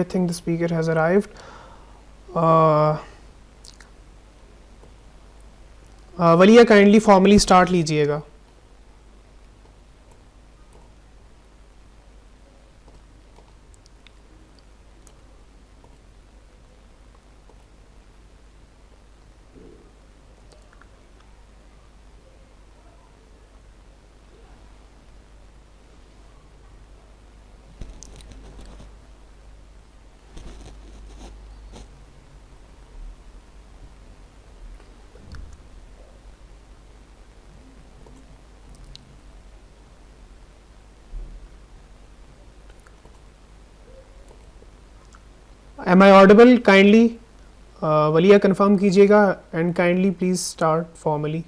I think the speaker has arrived. uh, Walia kindly formally start लीजिएगा. Am I audible? Kindly Walia confirm कीजिएगा and kindly please start formally.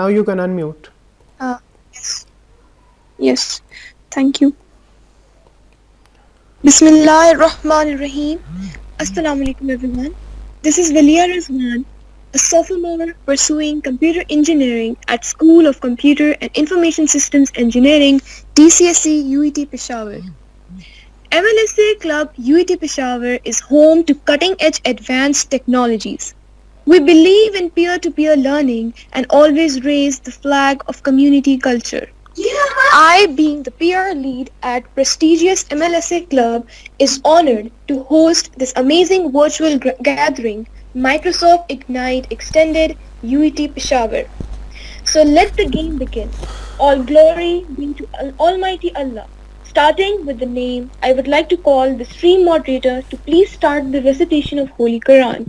Now you can unmute. Yes. Yes. Thank you. Bismillahirrahmanirrahim. Assalamu alaikum everyone. This is Valia Rizwan, a sophomore pursuing computer engineering at School of Computer and Information Systems Engineering, DCSE UET Peshawar. MLSA Club UET Peshawar is home to cutting-edge advanced technologies. We believe in peer-to-peer learning and always raise the flag of community culture. I, being the peer lead at prestigious MLSA Club, is honored to host this amazing virtual gathering, Microsoft Ignite Extended UET Peshawar. So let the game begin. All glory be to Almighty Allah. Starting with the name, I would like to call the stream moderator to please start the recitation of Holy Quran.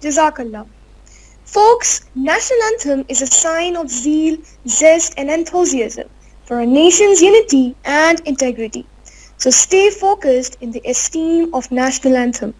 Jazakallah. Folks, national anthem is a sign of zeal, zest and enthusiasm for a nation's unity and integrity. So stay focused in the esteem of national anthem.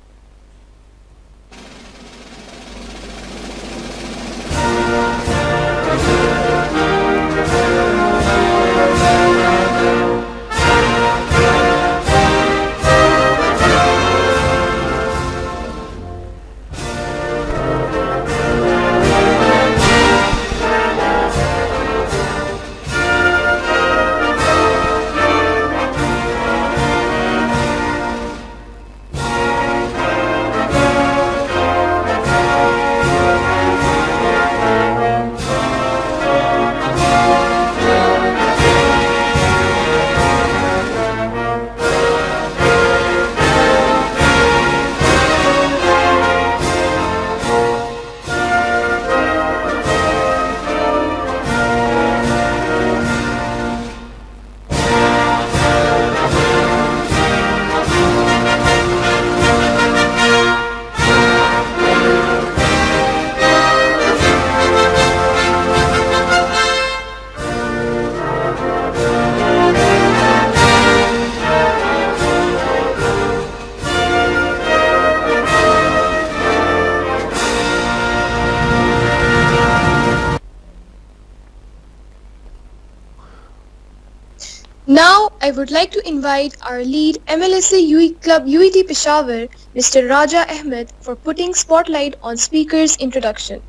Now, I would like to invite our lead MLSA UE Club UET Peshawar, Mr. Raja Ahmed, for putting spotlight on speaker's introduction.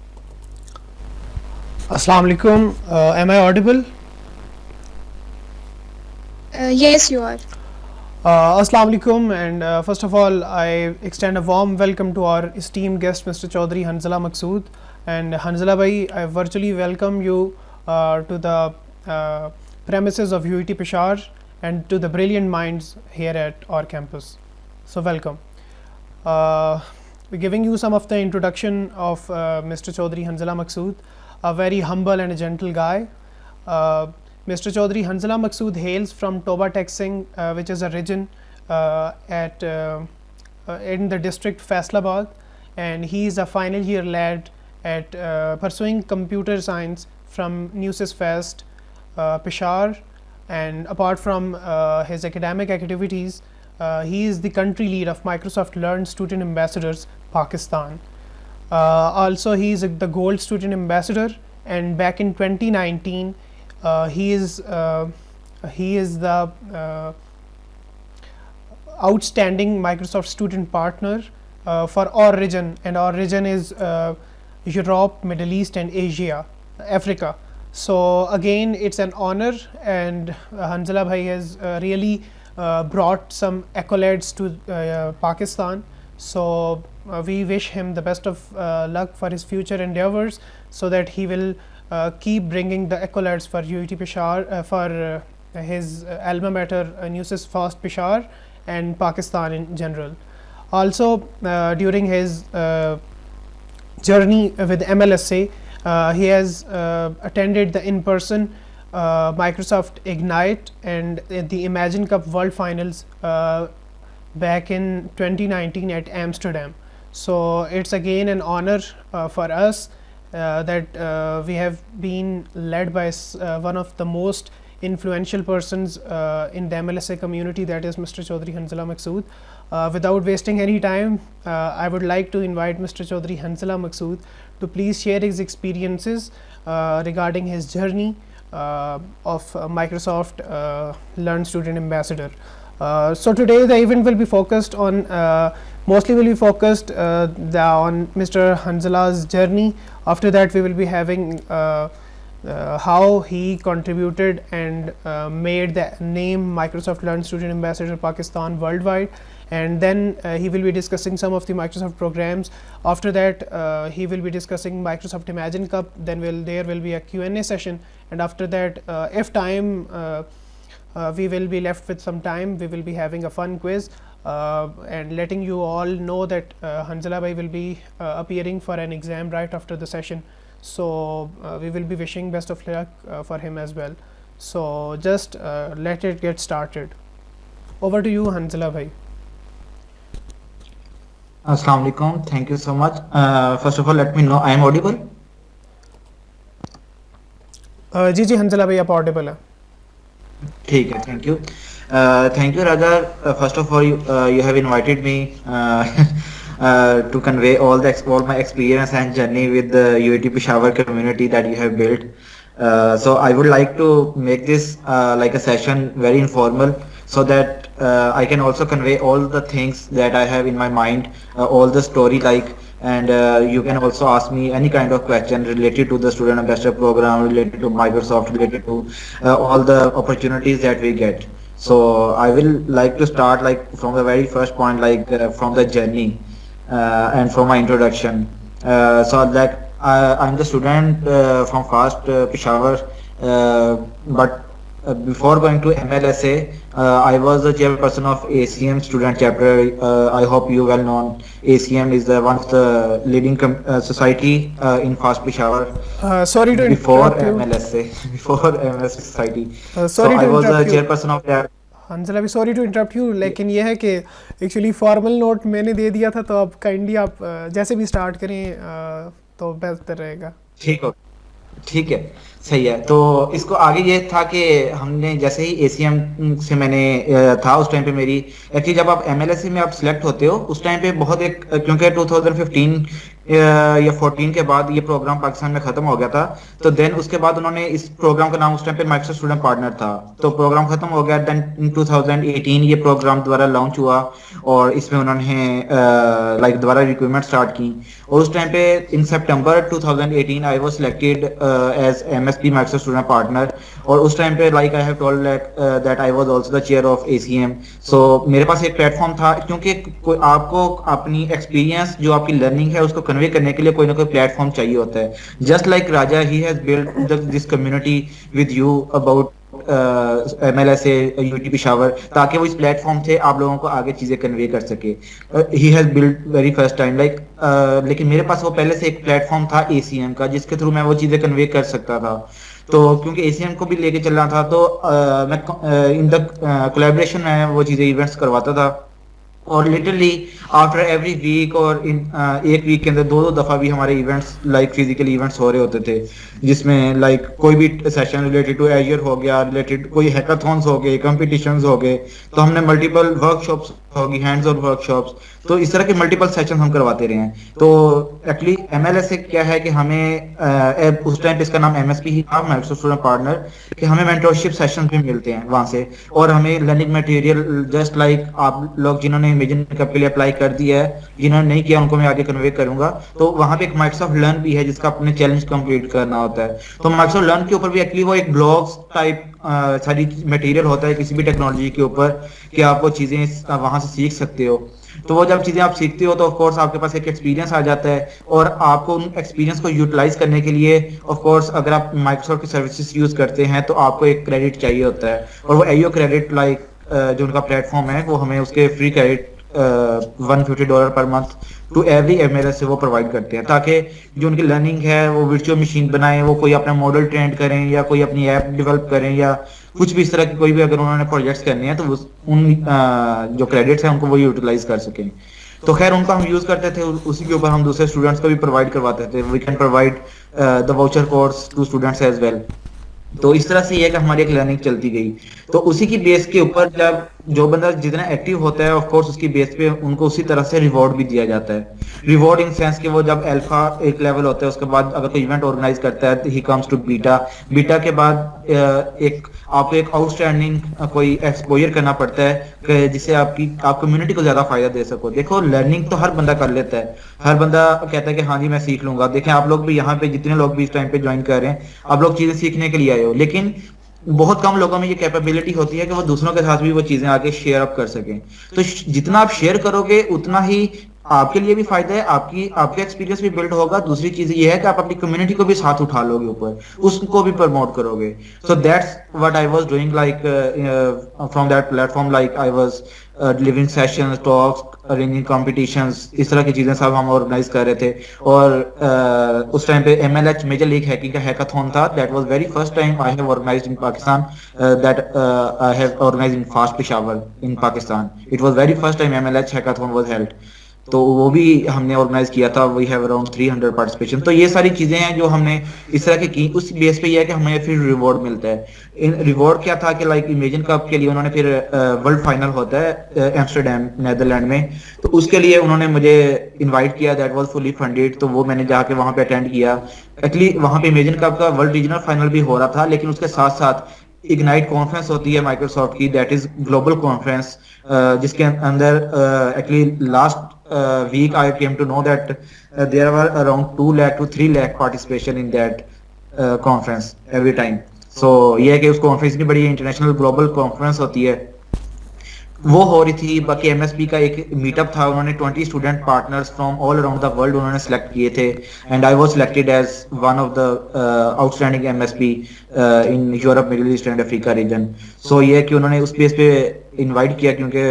Assalamu alaikum. Am I audible? Yes, you are. Assalamu alaikum, and first of all, I extend a warm welcome to our esteemed guest, Mr. Chaudhry Hanzala Maqsood. And Hanzala Bhai, I virtually welcome you to the premises of UET Peshawar and to the brilliant minds here at our campus. So, welcome. We're giving you some of the introduction of Mr. Chaudhry Hanzala Maqsood, a very humble and a gentle guy. Mr. Chaudhry Hanzala Maqsood hails from Toba Texing, which is a region in the district Faisalabad, and he is a final year lad at pursuing computer science from Newsys Fest, Peshawar. And apart from his academic activities, he is the country lead of Microsoft Learn Student Ambassadors Pakistan. Also, he is the Gold Student Ambassador, and back in 2019, he is the outstanding Microsoft Student Partner for our region, and our region is Europe, Middle East, and Asia, Africa. So again, it's an honor, and Hanzala Bhai has really brought some accolades to Pakistan. So we wish him the best of luck for his future endeavors, so that he will keep bringing the accolades for UET Peshawar, for his alma mater Newsys Fast Peshawar and Pakistan in general. Also, during his journey with MLSA, he has attended the in-person Microsoft Ignite and the Imagine Cup World Finals back in 2019 at Amsterdam. So it's again an honor for us that we have been led by one of the most influential persons in the MLSA community, that is Mr. Chaudhry Hanzala Maqsood. Without wasting any time, I would like to invite Mr. Chaudhry Hanzala Maqsood to please share his experiences regarding his journey of Microsoft Learn Student Ambassador. So today the event will be focused on mostly will be focused on Mr. Hanzala's journey. After that, we will be having how he contributed and made the name Microsoft Learn Student Ambassador Pakistan worldwide, and then he will be discussing some of the Microsoft programs. After that, he will be discussing Microsoft Imagine Cup. Then there will be a Q&A session, and after that, if time we will be left with some time, we will be having a fun quiz and letting you all know that Hanzala Bhai will be appearing for an exam right after the session. So we will be wishing best of luck for him as well. So just let it get started. Over to you, Hanzala Bhai. Assalamu alaikum. Thank you so much. First of all, let me know I am audible. जी जी हंसला भाई आप Audible है. ठीक है, thank you. Thank you, Raja. First of all, you have invited me to convey all my experience and journey with the UET Peshawar community that you have built. So I would like to make this like a session very informal, so that I can also convey all the things that I have in my mind, all the story and you can also ask me any kind of question related to the student ambassador program, related to Microsoft, related to all the opportunities that we get. So I will like to start from the very first point, from the journey and from my introduction. So I'm the student from Fast Peshawar, but before going to MLSA, I was the chairperson of ACM student chapter. I hope you well know ACM is one of the leading society in Fast Peshawar. Sorry to before interrupt you. MLSA, before MLSA society. Sorry so to I was the interrupt you. chairperson of that. हंसला भी sorry to interrupt you, लेकिन ये है कि actually formal note मैंने दे दिया था, तो आप काइंडली आप जैसे भी स्टार्ट करें तो बेहतर रहेगा. ठीक है, सही है. तो इसको आगे ये था कि हमने जैसे ही ACM से मैंने था उस टाइम पे मेरी एक्चुअली जब आप MLSA में आप सिलेक्ट होते हो उस टाइम पे बहुत क्योंकि 2015 या 14 के बाद ये प्रोग्राम पाकिस्तान में खत्म हो गया था। तो देन उसके बाद उन्होंने इस प्रोग्राम का नाम उस टाइम पे माइक्रोसॉफ्ट स्टूडेंट पार्टनर था। तो प्रोग्राम खत्म हो गया, देन इन 2018 ये प्रोग्राम दोबारा लॉन्च हुआ और इसमें उन्होंने लाइक दोबारा रिक्रूटमेंट स्टार्ट की। और उस टाइम पे in September 2018 I was selected as MSP Microsoft student partner. और उस टाइम पे like I have told that I was also the chair of ACM. So मेरे पास एक प्लेटफॉर्म था, क्योंकि आपको अपनी एक्सपीरियंस जो आपकी लर्निंग है उसको कन्वे करने के लिए कोई ना कोई प्लेटफॉर्म चाहिए होता है। Just like Raja, he has build this community with you about MLSA UT Peshawar, ताकि वो इस प्लेटफॉर्म से आप लोगों को आगे चीजें कन्वे कर सके। He has build very first time like, लेकिन मेरे पास वो पहले से एक प्लेटफॉर्म था ACM का, जिसके थ्रू मैं वो चीजें कन्वे कर सकता था। तो क्योंकि ACM को भी लेके चलना था, तो मैं इन द कोलैबोरेशन में वो चीजें इवेंट्स करवाता था। और लिटरली आफ्टर एवरी वीक और इन एक वीक के अंदर 2-2 दफा भी हमारे इवेंट्स लाइक फिजिकल इवेंट्स हो रहे होते थे, जिसमें लाइक कोई भी सेशन रिलेटेड टू एजर हो गया, रिलेटेड कोई हैकाथॉन्स हो गए, कंपटीशंस हो गए, तो हमने मल्टीपल वर्कशॉप्स होगी, हैंड्स ऑन वर्कशॉप्स, तो इस तरह के मल्टीपल सेशन हम करवाते रहे हैं। तो एक्चुअली MLSA क्या है कि हमें उस टाइम पे इसका नाम MSP ही था, माइक्रोसॉफ्ट स्टूडेंट पार्टनर, कि हमें मेंटरशिप सेशन भी मिलते हैं वहां से, और हमें लर्निंग मटेरियल जस्ट लाइक आप लोग जिन्होंने इमेजिन कप के लिए अप्लाई कर दिया है, जिन्होंने नहीं किया उनको मैं आगे कन्वे करूंगा। तो वहां पे एक माइक्रोसॉफ्ट लर्न भी है, जिसका अपने चैलेंज कंप्लीट करना होता है। तो माइक्रोसॉफ्ट लर्न के ऊपर भी एक्चुअली वो एक ब्लॉग्स टाइप सारी मटेरियल होता है किसी भी टेक्नोलॉजी के ऊपर, कि आप वो चीजें वहां से सीख सकते हो। तो वो जब चीजें आप सीखते हो तो ऑफ कोर्स आपके पास एक एक्सपीरियंस आ जाता है, और आपको उन एक्सपीरियंस को यूटिलाइज करने के लिए ऑफ कोर्स अगर आप माइक्रोसॉफ्ट की सर्विसेज यूज करते हैं तो आपको एक क्रेडिट चाहिए होता है, और वो AO क्रेडिट लाइक जो उनका प्लेटफॉर्म है वो हमें उसके free credit $150 per month to every MLS से वो प्रोवाइड करते हैं, ताकि जो उनकी लर्निंग है वो वर्चुअल मशीन बनाएं, वो कोई अपना मॉडल ट्रेंड करें या कोई अपनी ऐप डेवलप करें, या कुछ भी इस तरह की कोई भी अगर उन्होंने प्रोजेक्ट्स करने हैं तो उन जो क्रेडिट्स हैं उनको वो यूटिलाइज कर सकें। तो खैर उनका हम यूज करते थे, उसी के ऊपर हम दूसरे स्टूडेंट्स को भी प्रोवाइड करवाते थे। We can provide the voucher course to students as well. तो इस तरह से ये कि हमारी एक लर्निंग चलती गई। तो उसी की बेस के ऊपर जब जो बंदा जितना एक्टिव होता है ऑफ कोर्स उसकी बेस पे उनको उसी तरह से रिवॉर्ड भी दिया जाता है। रिवॉर्ड इन सेंस कि वो जब अल्फा एक लेवल होता है उसके बाद अगर कोई इवेंट ऑर्गेनाइज करता है तो he comes to beta, beta के बाद एक आपको एक आउटस्टैंडिंग कोई एक्सपोजर करना पड़ता है जिससे आप कम्युनिटी को ज्यादा फायदा दे सको। देखो लर्निंग तो हर बंदा कर लेता है, हर बंदा कहता है कि हाँ जी मैं सीख लूंगा। देखें आप लोग भी यहाँ पे जितने लोग भी इस टाइम पे ज्वाइन कर रहे हैं आप लोग चीजें सीखने के लिए आए हो, लेकिन बहुत कम लोगों में ये कैपेबिलिटी होती है कि वो दूसरों के साथ भी वो चीजें आगे शेयर अप कर सकें। तो जितना आप शेयर करोगे उतना ही आपके लिए भी फायदा है, आपके एक्सपीरियंस भी बिल्ड होगा। दूसरी चीज ये है कि आप अपनी कम्युनिटी को भी साथ उठा लोगे ऊपर, उसको भी प्रमोट करोगे। So that's what I was doing like from that platform, like I was delivering sessions, talks, arranging competitions, इस तरह की चीजें सब हम ऑर्गेनाइज कर रहे थे। और उस टाइम पे MLH मेजर लीग हैकिंग का हैकाथॉन था। That was very first time I have organised in Pakistan, that I have organised in FAST Peshawar in Pakistan. It was very first time MLH hackathon was held, तो वो भी हमने organise किया था। We have around 300 participation. तो ये सारी चीजें हैं जो हमने इस तरह की उस बेस पे ये है कि हमें फिर रिवॉर्ड मिलता है। रिवॉर्ड क्या था कि लाइक इमेजिन कप के लिए उन्होंने फिर वर्ल्ड फाइनल होता है एम्स्टरडेम नेदरलैंड में, तो उसके लिए उन्होंने मुझे इन्वाइट किया। दैट वाज फुली फंडेड, तो वो मैंने जाके वहां पे अटेंड किया। एक्चुअली वहां पे इमेजिन कप का वर्ल्ड रीजनल फाइनल भी हो रहा था, लेकिन उसके साथ साथ इग्नाइट कॉन्फ्रेंस होती है माइक्रोसॉफ्ट की, दैट इज ग्लोबल कॉन्फ्रेंस, जिसके अंदर actually last week I came to know that there were around 2 lakh to 3 lakh participation in that conference every time. So ये है कि उस कॉन्फ्रेंस की बड़ी इंटरनेशनल ग्लोबल कॉन्फ्रेंस होती है, वो हो रही थी। बाकी MSP का एक मीटअप था, उन्होंने 20 student partners from all around the world उन्होंने सेलेक्ट किए थे, and I was selected as one of the outstanding MSP in Europe, Middle East and Africa region. So ये है कि उन्होंने उस बेस पे इनवाइट किया, क्योंकि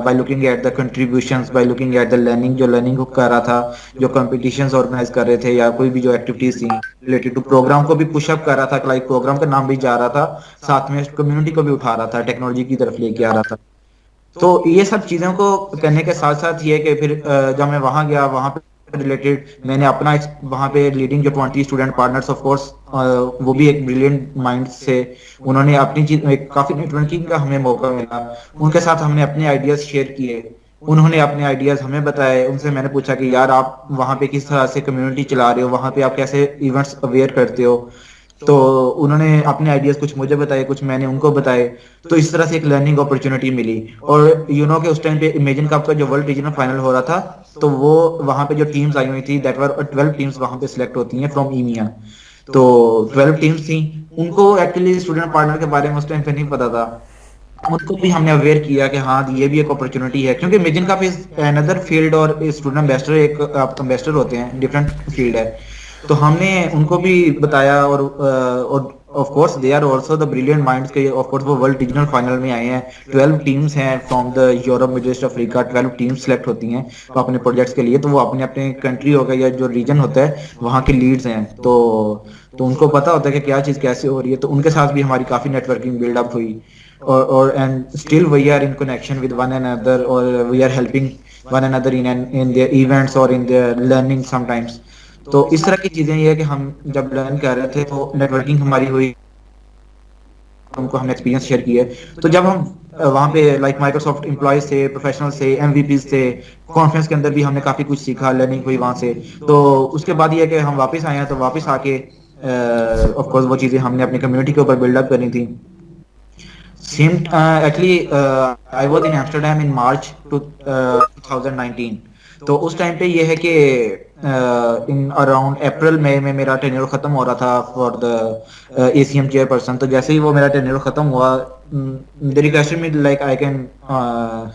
by looking at the contributions, by looking at the learning, जो लर्निंग को कर रहा था, जो कॉम्पिटिशंस ऑर्गेनाइज कर रहे थे या कोई भी जो एक्टिविटीज थी रिलेटेड टू प्रोग्राम को भी पुशअप कर रहा था, लाइक प्रोग्राम का नाम भी जा रहा था, साथ में कम्युनिटी को भी उठा रहा था, टेक्नोलॉजी की तरफ लेके आ रहा था। तो ये सब चीजों को करने के साथ साथ ये कि फिर जब मैं वहां गया, वहां पे रिलेटेड मैंने अपना वहां पे लीडिंग जो 20 स्टूडेंट पार्टनर्स ऑफ कोर्स वो भी एक ब्रिलियंट माइंड से उन्होंने अपनी चीज काफी नेटवर्किंग का हमें मौका मिला, उनके साथ हमने अपने आइडियाज शेयर किए, उन्होंने अपने आइडियाज हमें बताए, उनसे मैंने पूछा कि यार आप वहाँ पे किस तरह से कम्युनिटी चला रहे हो, वहाँ पे आप कैसे इवेंट्स अवेयर करते हो। तो उन्होंने अपने आइडियाज कुछ मुझे बताए, कुछ मैंने उनको बताए। तो इस तरह से एक लर्निंग अपॉर्चुनिटी मिली। और कि उस टाइम पे इमेजिन कप का जो वर्ल्ड रीजनल फाइनल हो रहा था, तो वो वहाँ पे जो टीम्स आई हुई थी, दैट वर 12 टीम्स वहाँ पे सिलेक्ट होती हैं फ्रॉम ईमिया। तो 12 टीम्स थी। उनको एक्चुअली स्टूडेंट पार्टनर के बारे में उस टाइम पे नहीं पता था। उनको भी हमने अवेयर किया कि हाँ ये भी एक अपॉर्चुनिटी है, क्योंकि imagine cup is another field और स्टूडेंट एम्बेसडर एक एम्बेसडर होते हैं, डिफरेंट फील्ड है। तो हमने उनको भी बताया। और of course they are also the brilliant minds के ऑफ कोर्स वो वर्ल्ड रीजनल फाइनल में आए हैं। 12 टीम्स हैं from the Europe, Middle East, Africa. 12 teams select होती हैं अपने प्रोजेक्ट्स के लिए। तो वो अपने अपने कंट्री हो गया या जो रीजन होता है वहाँ के लीड्स हैं। तो उनको पता होता है कि क्या चीज़ कैसे हो रही है। तो उनके साथ भी हमारी काफ़ी नेटवर्किंग बिल्डअप हुई। or and still we are in connection with one another, or we are helping one another in their events or in their learning sometimes. तो इस तरह की चीजें ये है कि हम जब लर्न कर रहे थे तो नेटवर्किंग हमारी हुई, उनको हमने एक्सपीरियंस शेयर किए। तो जब हम वहाँ पे लाइक माइक्रोसॉफ्ट एम्प्लॉयज थे, प्रोफेशनल थे, एमवीपीज थे, कॉन्फ्रेंस के अंदर भी हमने काफी कुछ सीखा, लर्निंग हुई वहाँ से। तो उसके बाद ये है कि हम वापस आए हैं, तो वापस आके ऑफ कोर्स वो चीजें हमने अपनी कम्युनिटी के ऊपर बिल्डअप करनी थी। Same, actually, I was in Amsterdam in March 2019. तो उस टाइम पे ये है कि इन अराउंड अप्रैल मई में मेरा टेन्योर खत्म हो रहा था फॉर द एसीएम चेयरपर्सन। तो जैसे ही वो मेरा टेन्योर खत्म हुआ, they requested me like I can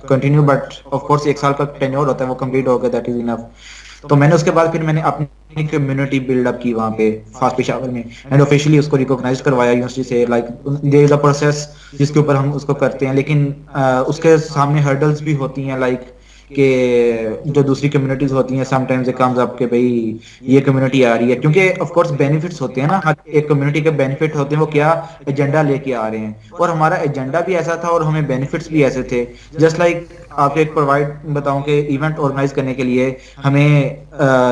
continue, but of course 1 साल का टेन्योर होता है, वो कंप्लीट हो गया, दैट इज इनफ। तो मैंने उसके बाद फिर मैंने अपनी कम्युनिटी बिल्डअप की वहाँ पे फास्ट पेशावर में, एंड ऑफिशियली उसको रिकॉग्नाइज करवाया यूनिवर्सिटी से। Like there is a process जिसके ऊपर हम उसको करते हैं, लेकिन उसके सामने हर्डल्स भी होती हैं, लाइक कि जो दूसरी कम्युनिटीज होती हैं समटाइम्स इट कम्स अप कि भाई ये कम्युनिटी आ रही है, क्योंकि ऑफ कोर्स बेनिफिट्स होते हैं ना, हर एक कम्युनिटी के बेनिफिट होते हैं, वो क्या एजेंडा लेके आ रहे हैं। और हमारा एजेंडा भी ऐसा था और हमें बेनिफिट्स भी ऐसे थे। जस्ट लाइक आपको एक प्रोवाइड बताऊं कि इवेंट ऑर्गेनाइज करने के लिए हमें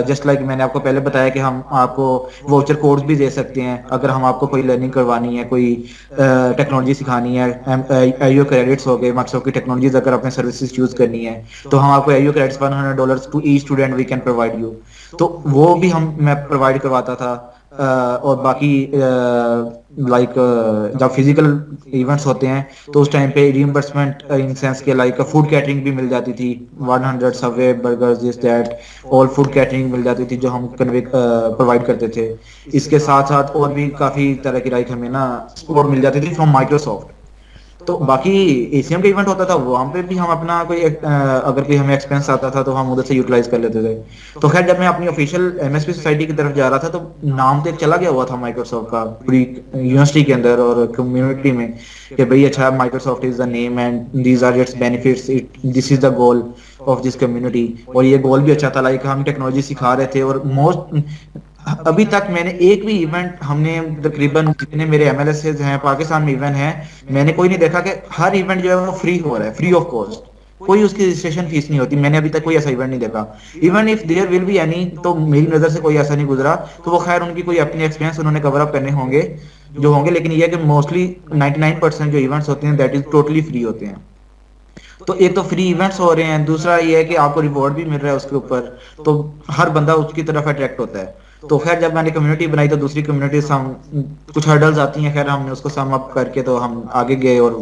जस्ट लाइक मैंने आपको पहले बताया कि हम आपको वाउचर कोड्स भी दे सकते हैं अगर हम आपको कोई लर्निंग करवानी है, कोई टेक्नोलॉजी सिखानी है। आईओ क्रेडिट्स हो गए, माइक्रोसॉफ्ट की टेक्नोलॉजीज अगर अपने सर्विसेज यूज करनी है तो हम आपको IO credits $100 to each student we can provide you. तो वो भी मैं प्रोवाइड करवाता था। और बाकी लाइक जब फिजिकल इवेंट्स होते हैं तो उस टाइम पे रिइंबर्समेंट इन सेंस के लाइक फूड कैटरिंग भी मिल जाती थी, 100 Subway burgers this that, all food catering मिल जाती थी जो हम कन्वे प्रोवाइड करते थे। इसके साथ साथ और भी काफी तरह की लाइक हमें ना सपोर्ट मिल जाती थी फ्रॉम माइक्रोसॉफ्ट। तो बाकी एसीएम का इवेंट होता था वहाँ पे भी हम अपना कोई अगर कोई हमें एक्सपेंस आता था तो हम उधर से यूटिलाइज कर लेते थे। तो खैर जब मैं अपनी ऑफिशियल एमएसपी सोसाइटी की तरफ जा रहा था तो नाम तो एक चला गया हुआ था माइक्रोसॉफ्ट का पूरी यूनिवर्सिटी के अंदर और कम्युनिटी में कि भाई अच्छा Microsoft is the name and these are its benefits, this is the goal of this community. और ये गोल भी अच्छा था, लाइक हम टेक्नोलॉजी सिखा रहे थे। और मोस्ट अभी तक मैंने एक भी इवेंट, हमने तकरीबन जितने मेरे एमएलएस हैं पाकिस्तान में इवेंट हैं, मैंने कोई नहीं देखा कि हर इवेंट जो है वो फ्री हो रहा है, फ्री ऑफ कॉस्ट, कोई उसकी रजिस्ट्रेशन फीस नहीं होती। मैंने अभी तक कोई ऐसा इवेंट नहीं देखा। Even if there will be any, तो मेरी नजर से कोई ऐसा नहीं गुजरा। तो वो खैर उनकी कोई अपनी एक्सपीरियंस उन्होंने कवर अप करने होंगे जो होंगे, लेकिन ये है कि मोस्टली 99% जो इवेंट्स होते हैं दैट इज टोटली फ्री होते हैं। तो एक तो फ्री इवेंट्स हो रहे हैं, दूसरा ये है कि आपको रिवॉर्ड भी मिल रहा है उसके ऊपर, तो हर बंदा उसकी तरफ अट्रैक्ट होता है। तो खैर जब मैंने कम्युनिटी बनाई तो दूसरी कम्युनिटी कुछ हर्डल्स आती हैं, खैर हमने उसको सम अप करके तो हम आगे गए। और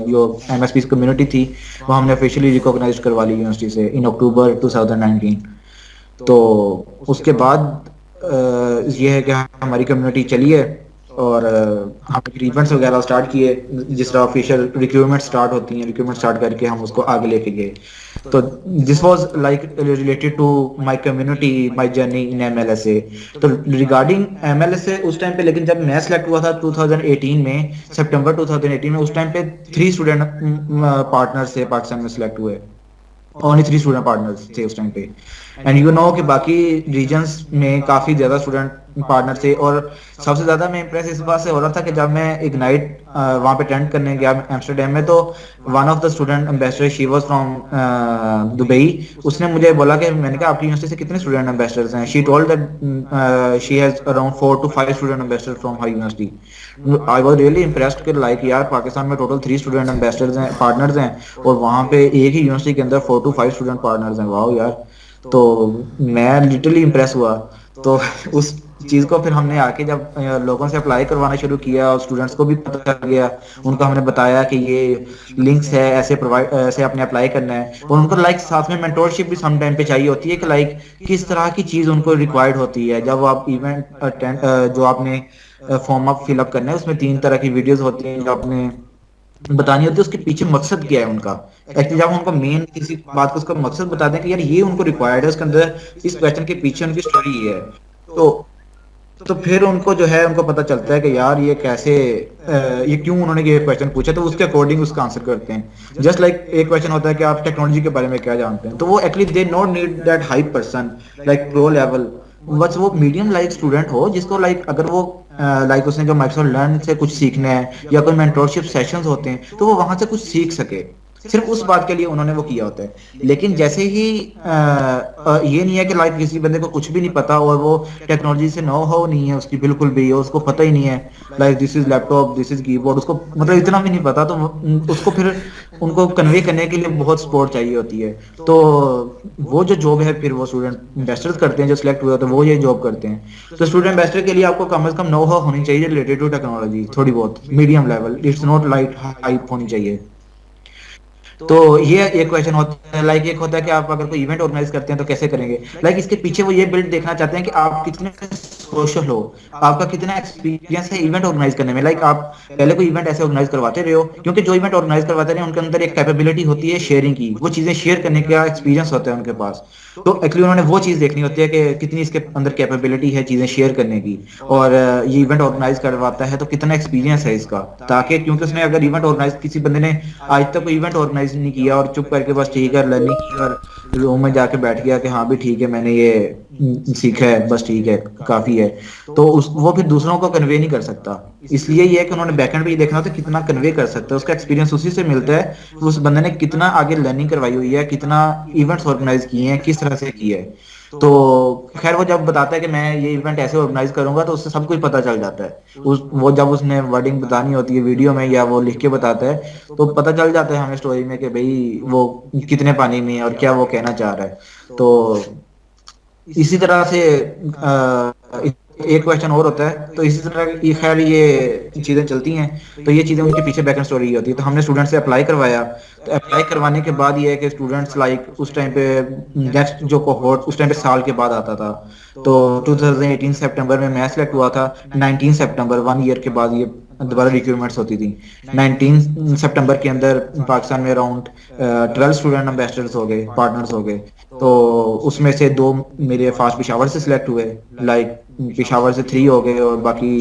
जो एमएसपी कम्युनिटी थी वो हमने ऑफिशियली रिकॉग्नाइज करवा ली यूनिवर्सिटी से इन अक्टूबर 2019। तो उसके बाद ये है कि हमारी कम्युनिटी चली है और हम इवेंट्स वगैरह स्टार्ट किए। जिस तरह ऑफिशियल रिक्रूटमेंट स्टार्ट होती हैं, रिक्रूटमेंट स्टार्ट करके हम उसको आगे लेके गए। तो this was like related to my community, my journey in MLSA. तो रिगार्डिंग एमएलएसए उस टाइम पे, लेकिन जब मैं सिलेक्ट हुआ था 2018 में, सितंबर 2018 में, उस टाइम पे 3 स्टूडेंट पार्टनर्स थे पाकिस्तान में सिलेक्ट हुए, ओनली 3 स्टूडेंट पार्टनर्स थे उस टाइम पे। एंड यू नो कि बाकी रीजन्स में काफी ज्यादा स्टूडेंट पार्टनर से। और सबसे ज़्यादा मैं इम्प्रेस इस बात से हो रहा था कि जब मैं इग्नाइट वहाँ पे अटेंड करने गया एम्स्टरडेम में, तो one of the student ambassador, she was from Dubai, उसने मुझे बोला कि मैंने कहा आपकी यूनिवर्सिटी से कितने स्टूडेंट एम्बेसडर्स हैं? She told that she has around 4 to 5 student ambassador from her university. I was really impressed कि लाइक यार पाकिस्तान में टोटल 3 स्टूडेंट एम्बेसडर्स हैं, पार्टनर्स हैं, और वहाँ पे एक ही यूनिवर्सिटी के अंदर 4 to 5 स्टूडेंट पार्टनर्स हैं। वाह यार, तो मैं लिटरली इम्प्रेस हुआ। तो उस चीज़ को फिर हमने आके जब लोगों से अप्लाई करवाना शुरू किया और स्टूडेंट्स को भी पता चल गया, उनको हमने बताया कि ये लिंक्स है, ऐसे प्रोवाइड, ऐसे आपने अप्लाई करना है। और उनको लाइक साथ में मेंटोरशिप भी सम टाइम पे चाहिए होती है कि लाइक किस तरह की चीज़ उनको रिक्वायर्ड होती है। जब आप इवेंट अटेंड, जो आपने फॉर्म अप फिलअप करना है, उसमें 3 तरह की वीडियोस होती हैं जो आपने बतानी होती है, उसके पीछे मकसद क्या है उनका। एक्चुअली जब हम उनको मेन किसी बात को उसका मकसद बता दें कि यार ये उनको रिक्वायर्ड है, उसके अंदर इस क्वेश्चन के पीछे उनकी स्टोरी ये है, तो फिर उनको जो है उनको पता चलता है कि यार ये कैसे ये क्यों उन्होंने ये क्वेश्चन पूछा, तो उसके अकॉर्डिंग उसका आंसर करते हैं। जस्ट लाइक एक क्वेश्चन होता है कि आप टेक्नोलॉजी के बारे में क्या जानते हैं, तो वो actually they not need that high person like pro level, बस वो मीडियम लाइक स्टूडेंट हो जिसको लाइक अगर वो लाइक उसने जो माइक्रोसॉफ्ट लर्न से कुछ सीखना है या कोई मेंटोरशिप सेशंस होते हैं तो वो वहां से कुछ सीख सके, सिर्फ उस बात के लिए उन्होंने वो किया होता है। लेकिन जैसे ही ये नहीं है कि लाइक किसी बंदे को कुछ भी नहीं पता और वो टेक्नोलॉजी से नो हाउ नहीं है उसकी बिल्कुल भी, उसको पता ही नहीं है like this is laptop, this is keyboard, उसको मतलब इतना भी नहीं पता, तो उसको फिर उनको कन्वे करने के लिए बहुत सपोर्ट चाहिए होती है। तो वो जो जॉब है फिर वो स्टूडेंट इन्वेस्टर्स करते हैं, जो सिलेक्ट हुए होते हैं वो ये जॉब करते हैं। तो स्टूडेंट इन्वेस्टर के लिए आपको कम से कम नो हाउ होनी चाहिए रिलेटेड टू टेक्नोलॉजी, थोड़ी बहुत medium level, it's not light hype होनी चाहिए। तो ये एक क्वेश्चन होता है। लाइक एक होता है कि आप अगर कोई इवेंट ऑर्गेनाइज करते हैं तो कैसे करेंगे, लाइक इसके पीछे वो ये बिल्ड देखना चाहते हैं कि आप कितने सोशल हो, आपका कितना एक्सपीरियंस है इवेंट ऑर्गेनाइज करने में। लाइक आप पहले कोई इवेंट ऐसे ऑर्गेनाइज करवाते रहे हो, क्योंकि जो इवेंट ऑर्गेनाइज करवाते रहे उनके अंदर एक कैपेबिलिटी होती है शेयरिंग की, वो चीजें शेयर करने का एक्सपीरियंस होता है उनके पास। तो एक्चुअली उन्होंने वो चीज देखनी होती है कि कितनी इसके अंदर कैपेबिलिटी है चीजें शेयर करने की, और ये इवेंट ऑर्गेनाइज करवाता है तो कितना एक्सपीरियंस है इसका, ताकि क्योंकि उसने अगर इवेंट ऑर्गेनाइज, किसी बंदे ने आज तक कोई इवेंट ऑर्गेनाइज नहीं किया और चुप करके बस ठीक है लर्निंग की और रूम में जाके बैठ गया कि हाँ भी ठीक है मैंने ये सीखा है बस ठीक है काफी है, तो उस वो फिर दूसरों को कन्वे नहीं कर सकता। इसलिए ये है कि उन्होंने बैकएंड पे ये देखना होता है कितना कन्वे कर सकता है, उसका एक्सपीरियंस उसी से मिलता है उस बंदे ने कितना आगे लर्निंग करवाई हुई है, कितना इवेंट्स ऑर्गेनाइज किए हैं, किस तरह से किए है। तो खैर वो जब बताता है कि मैं ये इवेंट ऐसे ऑर्गेनाइज करूंगा तो उससे सब कुछ पता चल जाता है। वो जब उसने वर्डिंग बतानी होती है वीडियो में या वो लिख के बताता है तो पता चल जाता है हमें स्टोरी में कि भाई वो कितने पानी में है और क्या वो कहना चाह रहा है। तो इसी तरह से एक क्वेश्चन और होता है, तो इसी तरह की खैर ये चीजें चलती हैं। तो ये चीजें उनके पीछे बैकएंड स्टोरी होती है। तो हमने स्टूडेंट से अप्लाई करवाया, तो अप्लाई करवाने के बाद ये है कि स्टूडेंट्स लाइक उस टाइम पे नेक्स्ट जो कोहोर्ट उस टाइम पे साल के बाद आता था, तो 2018 सितंबर में मैं सिलेक्ट हुआ था, 19 सितंबर 1 ईयर के बाद ये दोबारा रिक्रूटमेंट्स होती थी। 19 सितंबर के अंदर पाकिस्तान में अराउंड 12 स्टूडेंट एम्बेसडर्स हो गए, पार्टनर्स हो गए। तो उसमें से 2 मेरे फास्ट पेशावर से सिलेक्ट हुए, लाइक पेशावर से 3 हो गए और बाकी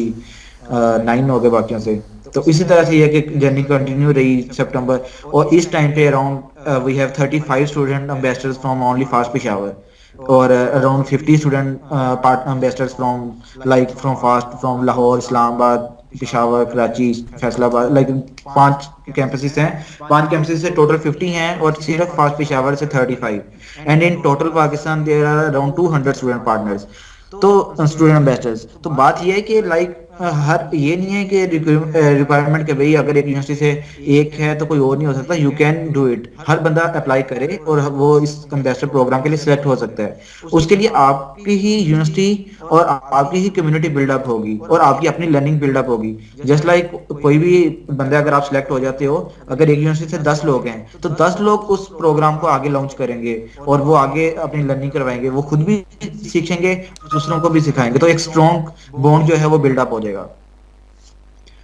9 हो गए बाकियों से। तो इसी तरह से ये कि जर्नी कंटिन्यू रही सितंबर, और इस टाइम पे around we have 35 student ambassadors from only FAST Peshawar, और around 50 student partner ambassadors from like from FAST from Lahore, Islamabad, Peshawar, Karachi, Faisalabad, like 5 campuses हैं। 5 कैंपसेस से टोटल 50 हैं और सिर्फ फास्ट पेशावर से 35, and in total Pakistan there are around 200 student partners, तो student ambassadors. तो बात ये है कि लाइक हर ये नहीं है कि रिक्वायरमेंट के भाई अगर एक यूनिवर्सिटी से एक है तो कोई और नहीं हो सकता, यू कैन डू इट। हर बंदा अप्लाई करे और वो इस एम्बेसडर प्रोग्राम के लिए सिलेक्ट हो सकता है। उसके लिए आपकी ही यूनिवर्सिटी और आपकी ही कम्युनिटी बिल्डअप होगी और आपकी अपनी लर्निंग बिल्डअप होगी। जस्ट लाइक कोई भी बंदे अगर आप सिलेक्ट हो जाते हो, अगर एक यूनिवर्सिटी से 10 लोग हैं तो 10 लोग उस प्रोग्राम को आगे लॉन्च करेंगे और वो आगे अपनी लर्निंग करवाएंगे, वो खुद भी सीखेंगे, दूसरों को भी सिखाएंगे, तो एक स्ट्रॉन्ग बॉन्ड जो है वो बिल्डअप हो जाएगा।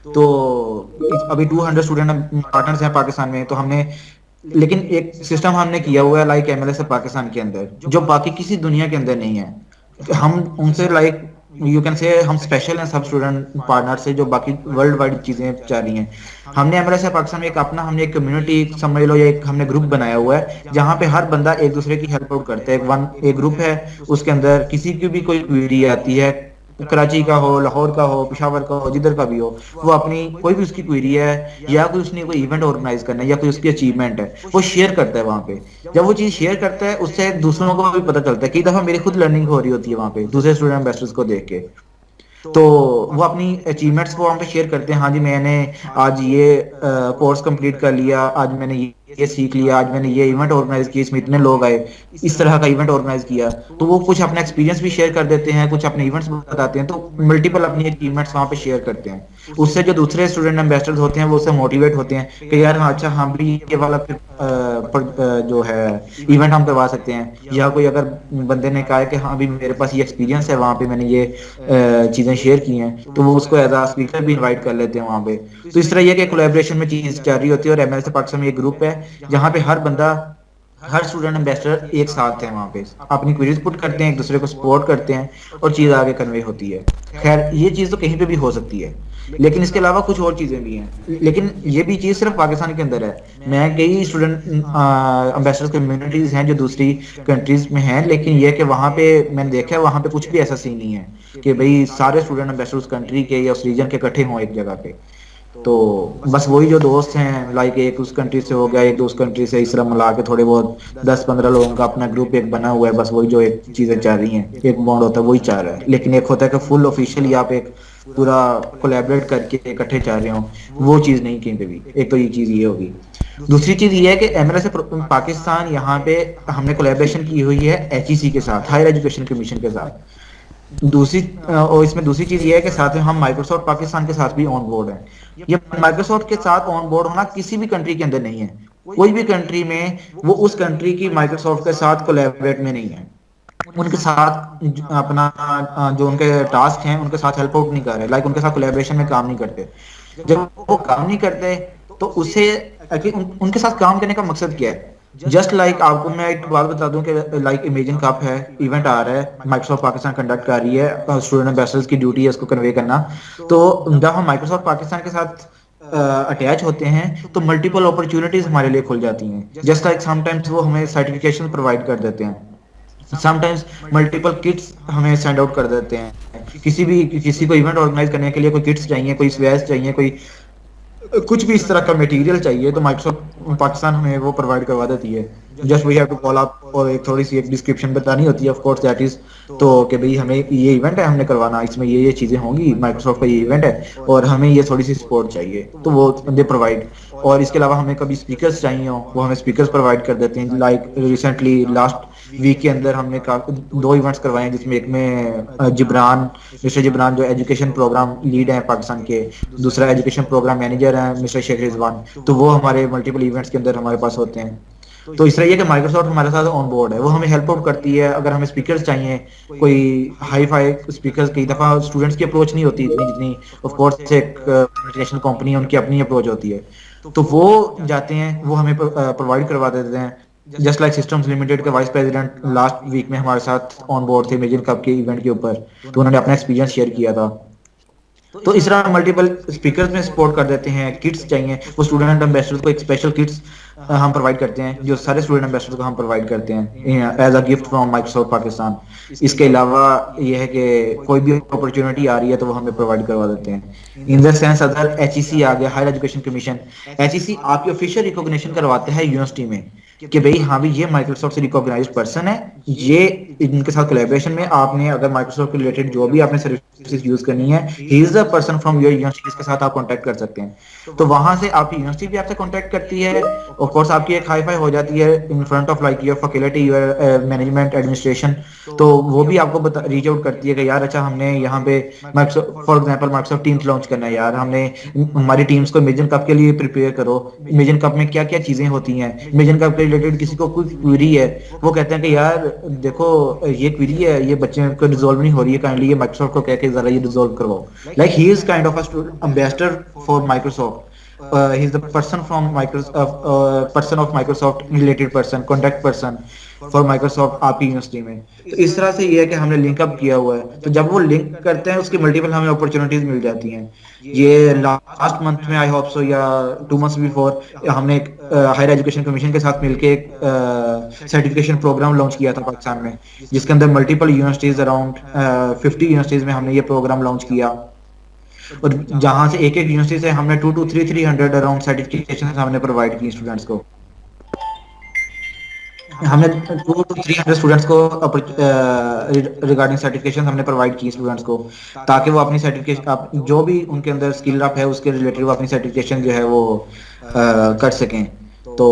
तो अभी 200 स्टूडेंट पार्टनर्स हैं पाकिस्तान में, तो हमने लेकिन एक सिस्टम हमने किया हुआ है लाइक एमएलएस है पाकिस्तान के अंदर, जो बाकी किसी दुनिया के अंदर नहीं है। हम उनसे लाइक यू कैन से हम स्पेशल हैं सब स्टूडेंट पार्टनर से, जो बाकी वर्ल्ड वाइड चीजें जा रही हैं। हमने एमएलएस है पाकिस्तान में एक अपना हमने एक कम्युनिटी समझ लो या एक हमने ग्रुप बनाया हुआ है जहाँ पे हर बंदा एक दूसरे की हेल्प आउट करता है। एक ग्रुप है, उसके अंदर किसी की भी कोई क्वेरी आती है कराची का हो, लाहौर का हो, पेशावर का हो, जिधर का भी हो, वो अपनी कोई भी उसकी क्वेरी है या कोई उसने कोई इवेंट ऑर्गेनाइज करना है या कोई उसकी अचीवमेंट है, वो शेयर करता है वहाँ पे। जब वो चीज़ शेयर करता है उससे दूसरों को भी पता चलता है। कई दफ़ा मेरी खुद लर्निंग हो रही होती है वहाँ पे दूसरे स्टूडेंट एम्बेसडर्स को देख के। तो वो अपनी अचीवमेंट्स को वहाँ पे शेयर करते हैं, हाँ जी मैंने आज ये कोर्स कंप्लीट कर लिया, आज मैंने ये सीख लिया, आज मैंने ये इवेंट ऑर्गेनाइज किया, इसमें इतने लोग आए, इस तरह का इवेंट ऑर्गेनाइज किया। तो वो कुछ अपना एक्सपीरियंस भी शेयर कर देते हैं, कुछ अपने इवेंट्स बताते हैं, तो मल्टीपल अपनी अचीवमेंट्स वहाँ पे शेयर करते हैं। उससे जो दूसरे स्टूडेंट एम्बेसडर्स होते हैं वो उससे मोटिवेट होते हैं कि यार हाँ अच्छा हम भी ये वाला फिर जो है इवेंट हम करवा सकते हैं। या कोई अगर बंदे ने कहा है कि हाँ भी मेरे पास ये एक्सपीरियंस है, वहाँ पे मैंने ये चीज़ें शेयर की हैं, तो वो उसको एज आ स्पीकर भी इनवाइट कर लेते हैं वहाँ पे। तो इस तरह यह कि कोलैबोरेशन में चीज़ चल रही होती है। और एमएलएस पाकिस्तान में एक ग्रुप है जहाँ पे हर बंदा, हर स्टूडेंट एम्बेसडर एक साथ है, वहाँ पे अपनी क्वेरीज पुट करते हैं, एक दूसरे को सपोर्ट करते हैं और चीज़ आगे कन्वे होती है। खैर ये चीज़ तो कहीं पे भी हो सकती है, लेकिन इसके अलावा कुछ और चीज़ें भी हैं। लेकिन ये भी चीज़ सिर्फ पाकिस्तान के अंदर है। मैं कई स्टूडेंट एम्बेसडर्स कम्युनिटीज़ हैं जो दूसरी कंट्रीज़ में हैं, लेकिन ये कि वहाँ पे मैंने देखा है वहाँ पे कुछ भी ऐसा सीन नहीं है कि भाई सारे स्टूडेंट एम्बेसडर उस कंट्री के या उस रीजन के इकट्ठे हों एक जगह पे। तो बस वही जो दोस्त हैं, लाइक एक उस कंट्री से हो गया, एक उस कंट्री से, इस तरह मिला के थोड़े बहुत 10-15 लोगों का अपना ग्रुप एक बना हुआ है। बस वही जो एक चीज़ें चल रही हैं, एक बॉन्ड होता है वही चल रहा है। लेकिन एक होता है कि फुल ऑफिशियली आप एक पूरा कोलैबोरेट करके इकट्ठे चल रहे हो, वो चीज़ नहीं कहीं पे भी। एक तो ये चीज़ ये होगी। दूसरी चीज़ ये है कि एमएलएस पाकिस्तान यहाँ पे हमने कोलैबोरेशन की हुई है एचईसी के साथ, हायर एजुकेशन कमीशन के साथ। और इसमें दूसरी चीज ये है कि साथ में हम माइक्रोसॉफ्ट पाकिस्तान के साथ भी ऑन बोर्ड हैं। ये माइक्रोसॉफ्ट के साथ ऑन बोर्ड होना किसी भी कंट्री के अंदर नहीं है। कोई भी कंट्री में वो उस कंट्री की माइक्रोसॉफ्ट के साथ कोलैबोरेट में नहीं है, उनके साथ अपना जो उनके टास्क हैं उनके साथ हेल्प आउट नहीं कर रहे, लाइक उनके साथ कोलैबोरेशन में काम नहीं करते। जब वो काम नहीं करते तो उसे उनके साथ काम करने का मकसद क्या है? जस्ट लाइक आपको मैं एक बात बता दूं कि लाइक इमेजिन कप है, इवेंट आ रहा है, माइक्रोसॉफ्ट पाकिस्तान कंडक्ट कर रही है, स्टूडेंट एम्बेसडर्स की ड्यूटी है उसको कन्वे करना। तो जब हम माइक्रोसॉफ्ट पाकिस्तान के साथ अटैच होते हैं तो मल्टीपल अपॉर्चुनिटीज हमारे लिए खुल जाती हैं। जस्ट लाइक समटाइम्स वो हमें सर्टिफिकेशन प्रोवाइड कर देते हैं, समटाइम्स मल्टीपल किट्स हमें सेंड आउट कर देते हैं। किसी को इवेंट ऑर्गेनाइज करने के लिए कोई किट्स चाहिए, कोई स्वेयर्स चाहिए, कोई कुछ भी इस तरह का मटेरियल चाहिए तो माइक्रोसॉफ्ट पाकिस्तान हमें वो प्रोवाइड करवा देती है। Just we have to call up और एक थोड़ी सी एक डिस्क्रिप्शन बतानी होती है, ऑफ कोर्स दैट इज, तो कि भाई हमें ये इवेंट है हमने करवाना, इसमें ये चीज़ें होंगी, माइक्रोसॉफ्ट का ये इवेंट है और हमें ये थोड़ी सी सपोर्ट चाहिए, तो वो दे प्रोवाइड। और इसके अलावा हमें कभी स्पीकर्स चाहिए हो वो हमें स्पीकर्स प्रोवाइड कर देते हैं। लाइक रिसेंटली लास्ट वीक के अंदर हमने 2 इवेंट्स करवाए हैं, जिसमें एक में जिब्रान, मिस्टर जिब्रान जो एजुकेशन प्रोग्राम लीड हैं पाकिस्तान के, दूसरा एजुकेशन प्रोग्राम मैनेजर हैं मिस्टर शेख रिजवान, तो वो हमारे मल्टीपल इवेंट्स के अंदर हमारे पास होते हैं। तो इस तरह ये कि माइक्रोसॉफ्ट हमारे साथ ऑन बोर्ड है, वो हमें हेल्प आउट करती है। अगर हमें स्पीकर्स चाहिए, कोई हाई फाई स्पीकर्स, कई दफ़ा स्टूडेंट्स की अप्रोच नहीं होती इतनी जितनी ऑफ कोर्स एक मल्टीनेशनल कंपनी है उनकी अपनी अप्रोच होती है, तो वो जाते हैं, वो हमें प्रोवाइड करवा देते हैं। जस्ट लाइक सिस्टम्स लिमिटेड के वाइस प्रेसिडेंट लास्ट वीक में हमारे साथ ऑन बोर्ड थे इमेजिन कप के इवेंट के ऊपर, तो उन्होंने अपना एक्सपीरियंस शेयर किया था। तो इस तरह मल्टीपल स्पीकर्स में सपोर्ट कर देते हैं। किट्स चाहिए, वो स्टूडेंट एम्बेसडर को एक स्पेशल किट्स हम प्रोवाइड करते हैं, जो सारे स्टूडेंट एम्बेसडर को हम प्रोवाइड करते हैं as a gift from Microsoft Pakistan. इसके अलावा ये है कि कोई भी अपॉर्चुनिटी आ रही है तो वो हमें प्रोवाइड करवा देते हैं। इन द सेंस अगर एचईसी आ गया, हायर एजुकेशन कमीशन, एचईसी आपकी ऑफिशियल रिकॉग्निशन करवाते हैं यूनिवर्सिटी में कि भाई हाँ भी ये माइक्रोसॉफ्ट से रिकॉग्नाइज्ड पर्सन है, ये इनके साथ कोलैबोरेशन में आपने अगर माइक्रोसॉफ्ट के रिलेटेड जो भी आपने सर्विसेज यूज करनी है, he is the person from your university जिसके साथ आप कांटेक्ट कर सकते हैं। तो वहां से आपकी यूनिवर्सिटी भी आपसे कांटेक्ट करती है, ऑफ कोर्स आपकी एक हाई फाई हो जाती है in front of like your faculty, your management, administration, तो वो भी आपको रीच आउट करती है कि यार अच्छा हमने यहाँ पे Microsoft, for example Microsoft teams launch करना है यार, हमने हमारी टीम्स को इमेजिन कप के लिए प्रिपेयर करो, इमेजिन कप में क्या क्या चीजें होती हैं, इमेजिन कप के रिलेटेड किसी को कोई क्वेरी है, वो कहते हैं कि यार देखो ये क्वेरी है, ये बच्चे को रिजॉल्व नहीं हो रही है, काइंडली ये माइक्रोसॉफ्ट को कह के जरा ये रिजॉल्व करवाओ। Like he is kind of a ambassador for Microsoft, he is the person from Microsoft, person of Microsoft related person, contact person, for Microsoft आपकी यूनिवर्सिटी में। तो इस तरह से ये है कि हमने लिंकअप किया हुआ है, तो जब वो लिंक करते हैं उसकी मल्टीपल हमें अपॉर्चुनिटीज मिल जाती हैं। ये लास्ट मंथ में आई होप सो या 2 मंथ्स बिफोर हमने एक हायर एजुकेशन कमीशन के साथ मिलकर एक सर्टिफिकेशन प्रोग्राम लॉन्च किया था पाकिस्तान में, जिसके अंदर मल्टीपल यूनिवर्सिटीज अराउंड 50 यूनिवर्सिटीज में हमने ये प्रोग्राम लॉन्च किया। और जहां से एक एक यूनिवर्सिटी से हमने 2 to 300 अराउंड सर्टिफिकेशन हमने प्रोवाइड की स्टूडेंट्स को। हमने 2 to 300 स्टूडेंट्स को रिगार्डिंग सर्टिफिकेशन हमने प्रोवाइड की स्टूडेंट्स को, ताकि वो अपनी सर्टिफिकेशन जो भी उनके अंदर स्किल अप है उसके रिलेटेड वो अपनी सर्टिफिकेशन जो है वो कर सकें। तो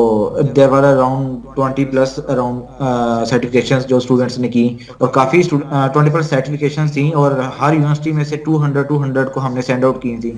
there were around 20+ around certifications जो स्टूडेंट्स ने की, और काफ़ी 20+ सर्टिफिकेशंस थी, और हर यूनिवर्सिटी में से 200 को हमने सेंड आउट की थी।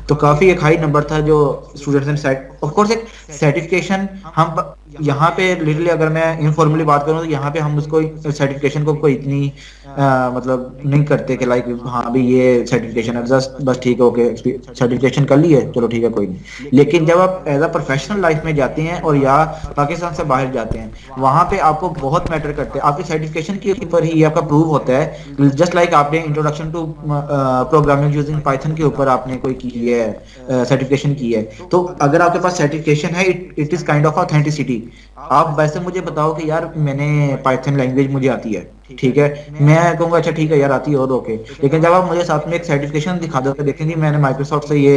तो काफ़ी एक हाई नंबर था जो स्टूडेंट्स ने ऑफ कोर्स एक सर्टिफिकेशन हम यहाँ पे लिटरली अगर मैं इनफॉर्मली बात करूँ तो यहाँ पे हम उसको सर्टिफिकेशन को कोई इतनी मतलब नहीं करते कि लाइक हाँ भी ये सर्टिफिकेशन है जस्ट बस ठीक है ओके सर्टिफिकेशन कर ली है चलो ठीक है कोई नहीं। लेकिन जब आप एज अ प्रोफेशनल लाइफ में जाते हैं और या पाकिस्तान से बाहर जाते हैं, वहाँ पे आपको बहुत मैटर करते हैं। आपकी सर्टिफिकेशन के ऊपर ही ये आपका प्रूव होता है। जस्ट लाइक आपने introduction to programming using Python के ऊपर आपने कोई की है सर्टिफिकेशन की है, तो अगर आपके पास सर्टिफिकेशन है it is kind of authenticity. आप वैसे मुझे बताओ कि यार मैंने पाइथन लैंग्वेज मुझे आती है, ठीक है, मैं कहूँगा अच्छा ठीक है यार आती है और ओके, लेकिन जब आप मुझे साथ में एक सर्टिफिकेशन दिखा दो कि देखें जी मैंने माइक्रोसॉफ्ट से ये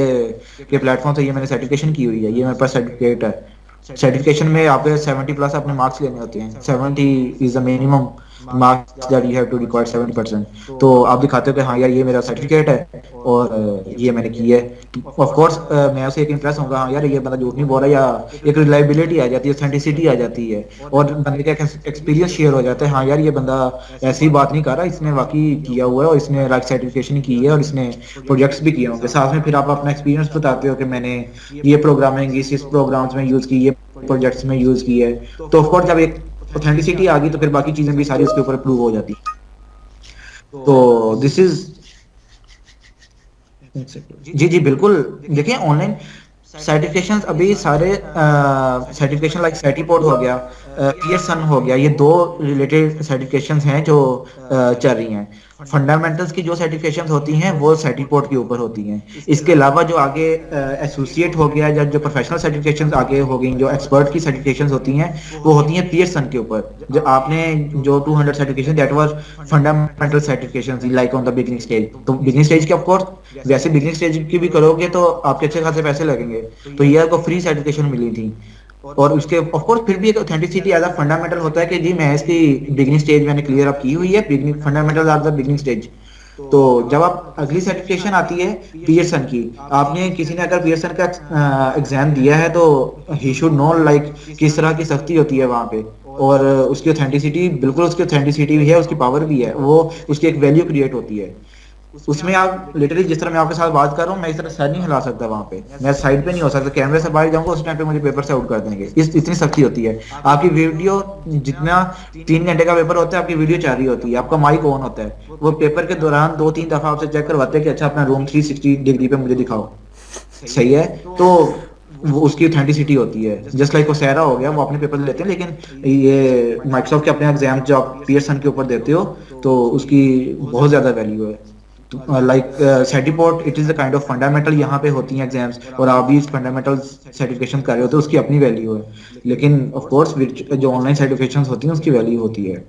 के प्लेटफॉर्म से ये मैंने सर्टिफिकेशन की हुई है, ये मेरे पास सर्टिफिकेट है। सर्टिफिकेशन में आपके 70+ अपने मार्क्स लेने होते हैं, 70 is the minimum marks that you have to require 70%। तो आप दिखाते हो कि हाँ यार ये मेरा सर्टिफिकेट है और ये मैंने की है। ऑफ कोर्स मैं उसे एक इंप्रेस होगा हाँ यार ये बंदा झूठ नहीं बोल रहा, या एक रिलायबिलिटी आ जाती है, ऑथेंटिसिटी आ जाती है, और बंदे का एक्सपीरियंस शेयर हो जाता है हाँ यार ये बंदा ऐसी बात नहीं कर रहा, इसने वाकई किया हुआ है और इसने लाइक सर्टिफिकेशन की है और इसने प्रोजेक्ट्स भी किए होंगे। साथ में फिर आप अपना एक्सपीरियंस बताते हो कि मैंने ये प्रोग्रामिंग इस प्रोग्राम्स में यूज की, ये प्रोजेक्ट्स में यूज की है। तो ऑफ कोर्स जब एक ऑथेंटिसिटी आ गई तो फिर बाकी चीजें भी सारी उसके ऊपर प्रूव हो जाती। तो दिस इज जी जी बिल्कुल। देखिए ऑनलाइन सर्टिफिकेशंस अभी सारे सर्टिफिकेशन लाइक सर्टिपोर्ट हो गया, पियरसन हो गया, ये 2 रिलेटेड सर्टिफिकेशंस हैं जो चल रही हैं। फंडामेंटल्स की जो सर्टिफिकेशंस होती हैं वो सर्टिपोर्ट के ऊपर होती हैं। इसके अलावा जो आगे एसोसिएट हो गया या जो प्रोफेशनल सर्टिफिकेशंस आगे हो गई, जो एक्सपर्ट की सर्टिफिकेशंस होती हैं वो होती हैं पियरसन के ऊपर। जो आपने जो 200 certification that was fundamental certifications like on the beginning stage. तो बिगिनिंग स्टेज के ऑफ कोर्स वैसे बिगिनिंग स्टेज की भी करोगे तो आपके अच्छे खासे पैसे लगेंगे, तो ये आपको फ्री सर्टिफिकेशन मिली थी। और उसके ऑफ कोर्स फिर भी एक ऑथेंटिसिटी एज अ फंडामेंटल होता है कि जी मैं इसकी बिगिनिंग स्टेज मैंने क्लियर अप की हुई है, beginning fundamental are the beginning stage. तो जब आप अगली सर्टिफिकेशन आती है पियरसन की, आपने किसी ने अगर पियरसन का एग्जाम दिया है तो ही शुड नो लाइक किस तरह की सख्ती होती है वहाँ पे, और उसकी ऑथेंटिसिटी बिल्कुल उसकी ऑथेंटिसिटी भी है, उसकी पावर भी है, वो उसकी एक वैल्यू क्रिएट होती है उसमें। आप लिटरली जिस तरह मैं आपके साथ बात कर रहा हूँ मैं इस तरह सर नहीं हिला सकता वहाँ पे, मैं साइड पे नहीं हो सकता, कैमरे से बाहर जाऊंगा उस टाइम पे मुझे पेपर से आउट कर देंगे, इतनी सख्ती होती है। आपकी वीडियो जितना 3 घंटे का पेपर होता है आपकी वीडियो 4 ही होती है, आपका माइक ऑन होता है, वो पेपर के दौरान 2-3 दफा आपसे चेक करवाते हैं कि अच्छा अपना रूम 360 डिग्री पे मुझे दिखाओ, सही है। तो वो उसकी ऑथेंटिसिटी होती है। जस्ट लाइक कोसेरा हो गया, वो अपने पेपर लेते हैं, लेकिन ये माइक्रोसॉफ्ट के अपने एग्जाम जो आप पियरसन के ऊपर देते हो तो उसकी बहुत ज्यादा वैल्यू है। Like Certiport it is the kind of fundamental यहाँ पे होती हैं एग्जाम्स, और आप भी फंडामेंटल सर्टिफिकेशन कर रहे हो तो उसकी अपनी वैल्यू है, लेकिन ऑफ कोर्स जो ऑनलाइन सर्टिफिकेशन होती हैं उसकी वैल्यू होती है।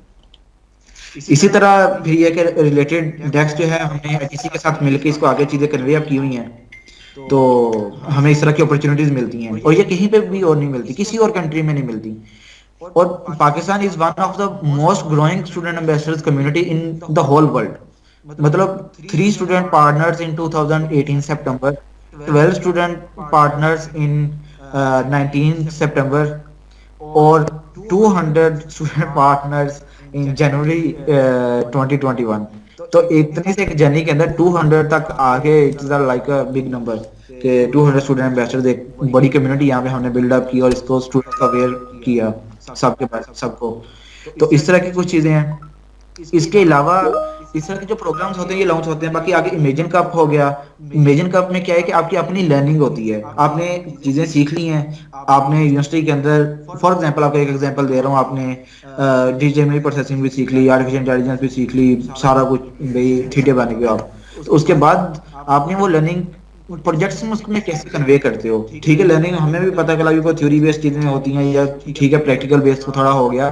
इसी तरह फिर ये कि रिलेटेड डेस्क जो है हमने आईटीसी के साथ मिलकर इसको आगे चीजें कन्वे अप की हुई हैं, तो हमें इस तरह की अपॉर्चुनिटीज मिलती हैं और ये कहीं पे भी और नहीं मिलती, किसी और कंट्री में नहीं मिलती। और Pakistan is one of the most growing student ambassadors community in the whole world. मतलब 3 स्टूडेंट पार्टनर्स इन 2018 सितंबर, 12 स्टूडेंट पार्टनर्स इन 19 सितंबर और 200 स्टूडेंट पार्टनर्स इन जनवरी 2021। तो इतनी से एक जर्नी के अंदर 200 तक आके it's like a big number कि 200 स्टूडेंट एम्बेसडर्स एक बड़ी कम्युनिटी यहाँ पे हमने बिल्ड अप की और इसको स्टूडेंट्स का अवेयर किया सबके पास सबको। तो इस तरह की कुछ चीजें हैं। इसके अलावा इस तरह के जो प्रोग्राम्स होते हैं ये लॉन्च होते हैं। बाकी आगे इमेजिन कप हो गया। इमेजिन कप में क्या है कि आपकी अपनी लर्निंग होती है, आपने चीजें सीख ली हैं, आपने यूनिवर्सिटी के अंदर, फॉर एग्जांपल आपको एक एग्जांपल दे रहा हूँ, आपने डिजिटल प्रोसेसिंग भी सीख ली, आर्टिफिशियल इंटेलिजेंस भी सीख ली, सारा कुछ भाई ठीठे बन गए आप। तो उसके बाद आपने वो लर्निंग प्रोजेक्ट्स में उसको कैसे कन्वे करते हो। ठीक है, लर्निंग हमें भी पता चला कि कोई थ्योरी बेस्ड चीजें होती हैं या ठीक है प्रैक्टिकल बेस्ड तो थोड़ा हो गया,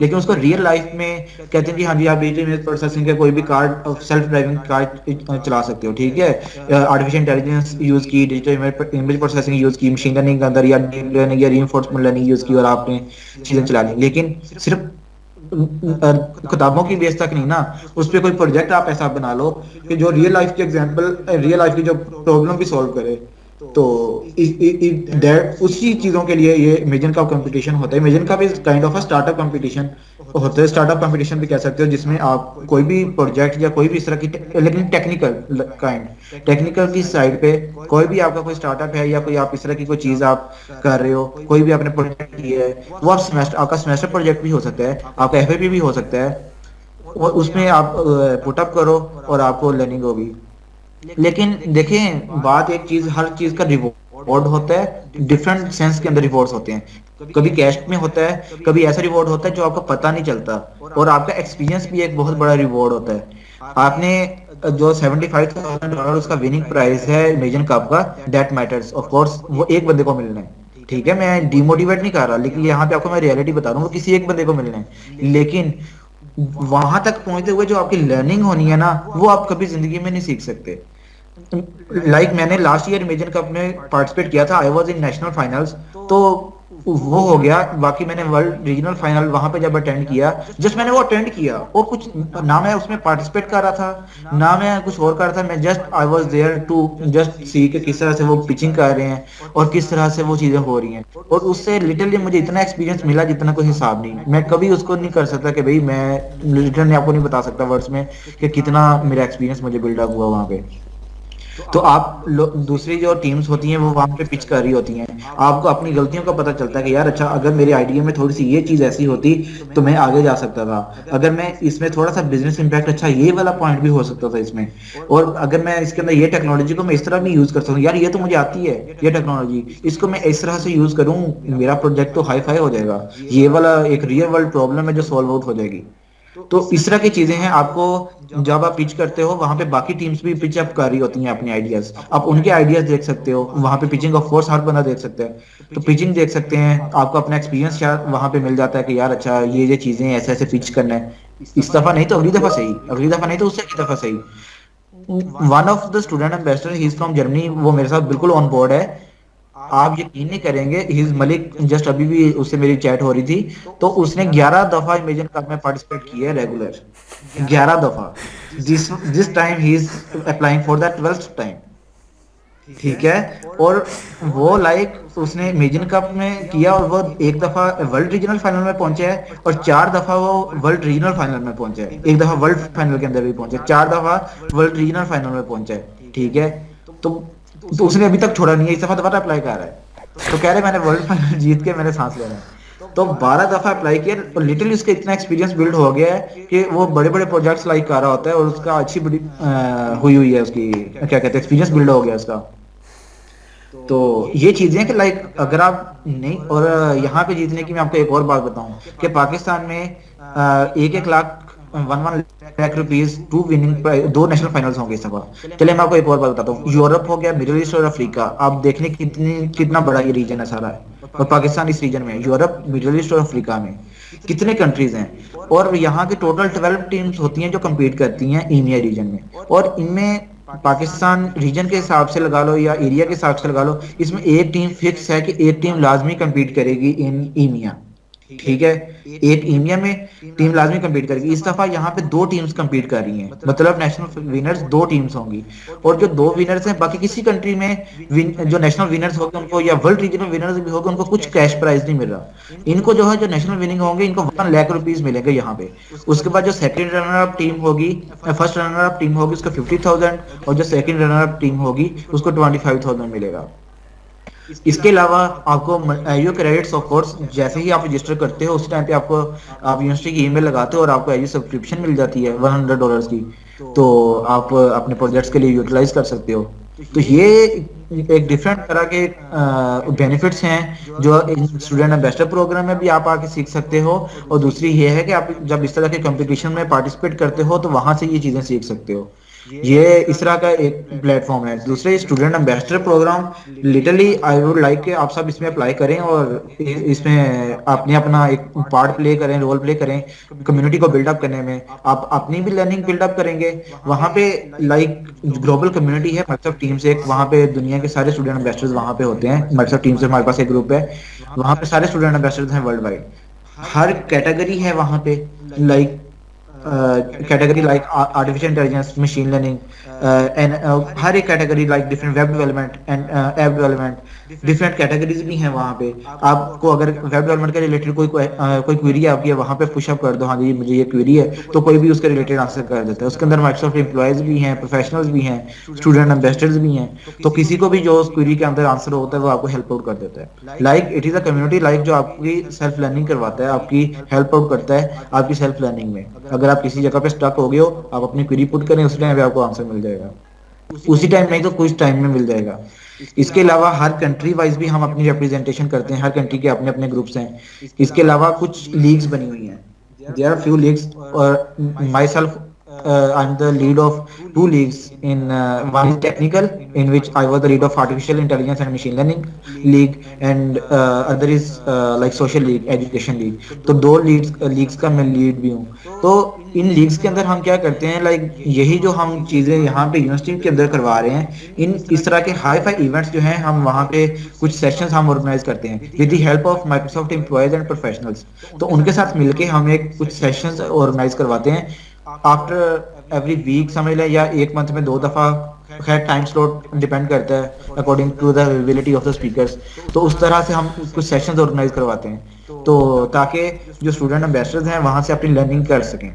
लेकिन उसको रियल लाइफ में कहते हैं कि हाँ जी आप डिजिटल इमेज प्रोसेसिंग का कोई भी कार्ड, सेल्फ ड्राइविंग कार चला सकते हो। ठीक है, आर्टिफिशियल इंटेलिजेंस यूज की, डिजिटल इमेज प्रोसेसिंग यूज की, मशीन लर्निंग के अंदर या डीप लर्निंग या रीइंफोर्समेंट लर्निंग यूज की और आपने चीजें चला ली। लेकिन सिर्फ किताबों की बेस तक नहीं ना, उस पर कोई प्रोजेक्ट आप ऐसा बना लो कि जो रियल लाइफ की एग्जांपल, रियल लाइफ की जो प्रॉब्लम भी सॉल्व करे। तो दैट उसी चीजों के लिए ये इमेजिन का कंपटीशन होता है। इमेजिन का भी kind of a startup competition होता है, स्टार्टअप कंपटीशन भी कह सकते हो, जिसमें आप कोई भी प्रोजेक्ट या कोई भी इस तरह की लेकिन टेक्निकल की साइड पे कोई भी आपका कोई स्टार्टअप है या कोई आप इस तरह की कोई चीज आप कर रहे हो, कोई भी आपने प्रोजेक्ट किया है, वो आप सेमेस्टर, आपका सेमेस्टर प्रोजेक्ट भी हो सकता है, आपका एफएपी भी हो सकता है, और उसमें आप पुटअप करो और आपको लर्निंग होगी। लेकिन देखें बात, एक चीज, हर चीज का रिवॉर्ड होता है, डिफरेंट सेंस के अंदर रिवॉर्ड्स होते हैं। कभी कैश में होता है, कभी ऐसा रिवॉर्ड होता है जो आपको पता नहीं चलता, और आपका एक्सपीरियंस भी एक बहुत बड़ा रिवॉर्ड होता है। आपने जो $75,000 उसका विनिंग प्राइस है इमेजिन कप का, दैट मैटर्स ऑफ कोर्स, वो एक बंदे को मिलना है। ठीक है, मैं डिमोटिवेट नहीं कर रहा, लेकिन यहाँ पे आपको मैं रियलिटी बता रहा हूँ, वो किसी एक बंदे को मिलना है। लेकिन वहां तक पहुंचते हुए जो आपकी लर्निंग होनी है ना, वो आप कभी जिंदगी में नहीं सीख सकते। मैंने लास्ट ईयर इमेजिन कप में पार्टिसिपेट किया था, I was in national finals, तो वो हो गया। बाकी मैंने वर्ल्ड रीजनल फाइनल वहां पे जब अटेंड किया, जस्ट मैंने वो अटेंड किया, और कुछ ना मैं उसमें पार्टिसिपेट कर रहा था ना मैं कुछ और कर रहा था, मैं just I was there to just see कि किस तरह से वो पिचिंग कर रहे हैं और किस तरह से वो चीजें हो रही हैं। और उससे लिटरली मुझे इतना एक्सपीरियंस मिला जितना कोई हिसाब नहीं। मैं कभी उसको नहीं कर सकता कि भाई, मैं लिटरली आपको नहीं बता सकता वर्ड्स में कि कितना मेरा एक्सपीरियंस मुझे बिल्डअप हुआ वहां पे। तो आप दूसरी जो टीम्स होती हैं वो वहां पे पिच कर रही होती हैं, आपको अपनी गलतियों का पता चलता है कि यार अच्छा, अगर मेरे आइडिया में थोड़ी सी ये चीज ऐसी होती तो मैं आगे जा सकता था, अगर मैं इसमें थोड़ा सा बिजनेस इंपैक्ट, अच्छा ये वाला पॉइंट भी हो सकता था इसमें, और अगर मैं इसके अंदर ये टेक्नोलॉजी को मैं इस तरह भी यूज कर सकता हूँ, यार ये तो मुझे आती है ये टेक्नोलॉजी, इसको मैं इस तरह से यूज करूँ, मेरा प्रोजेक्ट तो हाई फाई हो जाएगा, ये वाला एक रियल वर्ल्ड प्रॉब्लम है जो सॉल्व आउट हो जाएगी। तो इस तरह की चीजें हैं। आपको जब आप पिच करते हो, वहां पे बाकी टीम्स भी पिच अप कर रही होती हैं अपने आइडियाज, आप उनके आइडियाज देख सकते हो वहां पे। पिचिंग ऑफ कोर्स हर बंदा देख सकता है, तो पिचिंग देख सकते हैं, आपको अपना एक्सपीरियंस वहां पे मिल जाता है कि यार अच्छा ये चीजें ऐसे ऐसे पिच करना है, इस दफा नहीं तो अगली दफा सही, अगली दफा नहीं तो उससे अगली दफा सही। One of the student ambassador, he is from Germany, वो मेरे साथ बिल्कुल ऑन बोर्ड है। आप यकीन नहीं करेंगे, हिज मलिक, जस्ट अभी भी उससे मेरी चैट हो रही थी, तो उसने 11 दफा इमेजिन कप में पार्टिसिपेट किया है रेगुलर, 11 दफा। This time he is applying for the 12th time. ठीक है, और वो लाइक उसने इमेजिन कप में किया, और वो एक दफा वर्ल्ड रीजनल फाइनल में पहुंचे है, और 4 दफा वो वर्ल्ड रीजनल फाइनल में पहुंचे है, एक दफा वर्ल्ड फाइनल के अंदर भी पहुंचे, 4 दफा वर्ल्ड रीजनल फाइनल में पहुंचे है। ठीक है, तो उसने अभी तक छोड़ा नहीं है, इस दफा दोबारा अप्लाई कर रहा है, तो कह रहे मैंने वर्ल्ड फाइनल जीत के मैंने सांस लेना है। तो 12 दफा अप्लाई किया, और लिटरली उसका इतना एक्सपीरियंस बिल्ड हो गया है कि वो बड़े बड़े प्रोजेक्ट्स लाइक कर रहा होता है, और उसका अच्छी बड़ी हुई है उसकी, क्या कहते हैं, एक्सपीरियंस बिल्ड हो गया उसका। तो ये चीजें कि लाइक अगर आप नहीं, और यहाँ पे जीतने की मैं आपको एक और बात बताऊं कि पाकिस्तान में 1-1 lakh 1 lakh rupees, 2 winning prize, 2 national finals होंगे इस दफा। चलिए मैं आपको एक और बात बताता हूँ, यूरोप हो गया, मिडिल ईस्ट और अफ्रीका, आप देखने कितना बड़ा ये रीजन है सारा है, और पाकिस्तान इस रीजन में, यूरोप, मिडिल ईस्ट और अफ्रीका में कितने कंट्रीज हैं, और यहाँ की टोटल 12 टीम्स होती हैं जो कम्पीट करती हैं ईमिया रीजन में, और इनमें पाकिस्तान रीजन के हिसाब से लगा लो या एरिया के हिसाब से लगा लो, इसमें एक टीम फिक्स है कि एक टीम लाजमी कम्पीट करेगी इन ईमिया। ठीक है, एक ईमिया में टीम लाजमी कम्पीट करेगी। इस दफा यहाँ पे 2 टीम्स कम्पीट कर रही हैं, मतलब नेशनल विनर्स 2 टीम्स होंगी, और जो 2 विनर्स हैं, बाकी किसी कंट्री में जो नेशनल विनर्स होंगे उनको, या वर्ल्ड रीजनल विनर्स भी होंगे, उनको कुछ कैश प्राइज नहीं मिल रहा। इनको जो है, जो नेशनल विनिंग होंगे, इनको 1 लाख रुपीज मिलेंगे यहाँ पे। उसके बाद जो सेकंड रनर अप टीम होगी, फर्स्ट रनर अप टीम होगी, उसको 50,000, और जो सेकंड रनर अप टीम होगी उसको 25,000 मिलेगा। इसके अलावा आपको एयू क्रेडिट्स ऑफ कोर्स जैसे ही आप रजिस्टर करते हो उस टाइम पे आपको आप यूनिवर्सिटी की ईमेल लगाते हो और आपको एयू सब्सक्रिप्शन मिल जाती है $100 की, तो आप अपने प्रोजेक्ट्स के लिए यूटिलाइज कर सकते हो। तो ये एक डिफरेंट तरह के बेनिफिट्स हैं जो स्टूडेंट एम्बेसडर प्रोग्राम में भी आप आके सीख सकते हो, और दूसरी ये है कि आप जब इस तरह के कंपटीशन में पार्टिसिपेट करते हो तो वहां से ये चीजें सीख सकते हो। ये इस तरह का एक प्लेटफॉर्म है। दूसरे student ambassador program, literally I would like कि आप सब इसमें अप्लाई करें और इसमें आपने अपना एक पार्ट प्ले करें, रोल प्ले करें कम्युनिटी को बिल्डअप करने में। आप अपनी भी लर्निंग बिल्डअप करेंगे वहाँ पे। लाइक ग्लोबल कम्युनिटी है माइक्रोसॉफ्ट टीम से, एक वहाँ पे दुनिया के सारे स्टूडेंट एम्बेसडर्स वहाँ पे होते हैं। माइक्रोसॉफ्ट टीम से हमारे पास एक ग्रुप है, वहाँ पे सारे स्टूडेंट एम्बेसडर्स हैं वर्ल्ड वाइड। हर कैटेगरी है वहाँ पे, like category like artificial intelligence, machine learning, and हर एक category like different web development and app development, different categories भी हैं वहाँ पे। आपको अगर वेब डेवलपमेंट के रिलेटेड कोई क्वेरी आपकी है, वहाँ पे पुशअप कर दो, हाँ जी मुझे ये क्वेरी है, तो कोई भी उसके रिलेटेड आंसर कर देता है। उसके अंदर माइक्रोसॉफ्ट एम्प्लॉयज भी हैं, प्रोफेशनल्स भी हैं, स्टूडेंट एम्बेसडर्स भी हैं, तो किसी को भी जो उस क्वेरी के अंदर आंसर होता है वो आपको हेल्प आउट कर देता है। Like it is a community like जो आपकी सेल्फ लर्निंग करवाता है, आपकी हेल्प आउट करता है आपकी सेल्फ लर्निंग में। अगर आप किसी जगह पे स्टक हो गए हो, आप अपनी क्वेरी पुट करें, उसी टाइम पे आपको आंसर मिल जाएगा, उसी टाइम नहीं तो कुछ टाइम में मिल जाएगा। इसके अलावा हर कंट्री वाइज भी हम अपनी रिप्रेजेंटेशन करते हैं, हर कंट्री के अपने अपने ग्रुप्स हैं। इसके अलावा कुछ लीग्स बनी हुई हैं, देयर आर फ्यू लीग्स, और my self I am the lead of two leagues in one is technical, in which I was the lead of artificial intelligence and machine learning league, and other is like social league, education league। तो दो leagues का मैं lead भी हूँ। तो इन leagues के अंदर हम क्या करते हैं, लाइक यही जो हम चीजें यहाँ पे यूनिवर्सिटी के अंदर करवा रहे हैं, इन इस तरह के हाई फाई इवेंट्स जो हैं हम वहाँ पे कुछ सेशंस हम ऑर्गेनाइज करते हैं with the help of Microsoft employees and professionals. तो उनके साथ मिलके हम एक कुछ सेशंस ऑर्गेनाइज करवाते हैं आफ्टर एवरी वीक समझ लें, या एक मंथ में 2 दफा, खैर टाइम स्लॉट डिपेंड करता है according to the availability of the speakers. तो उस तरह से हम कुछ सेशंस ऑर्गेनाइज करवाते हैं, तो ताकि जो स्टूडेंट एम्बेसडर्स हैं वहाँ से अपनी लर्निंग कर सकें।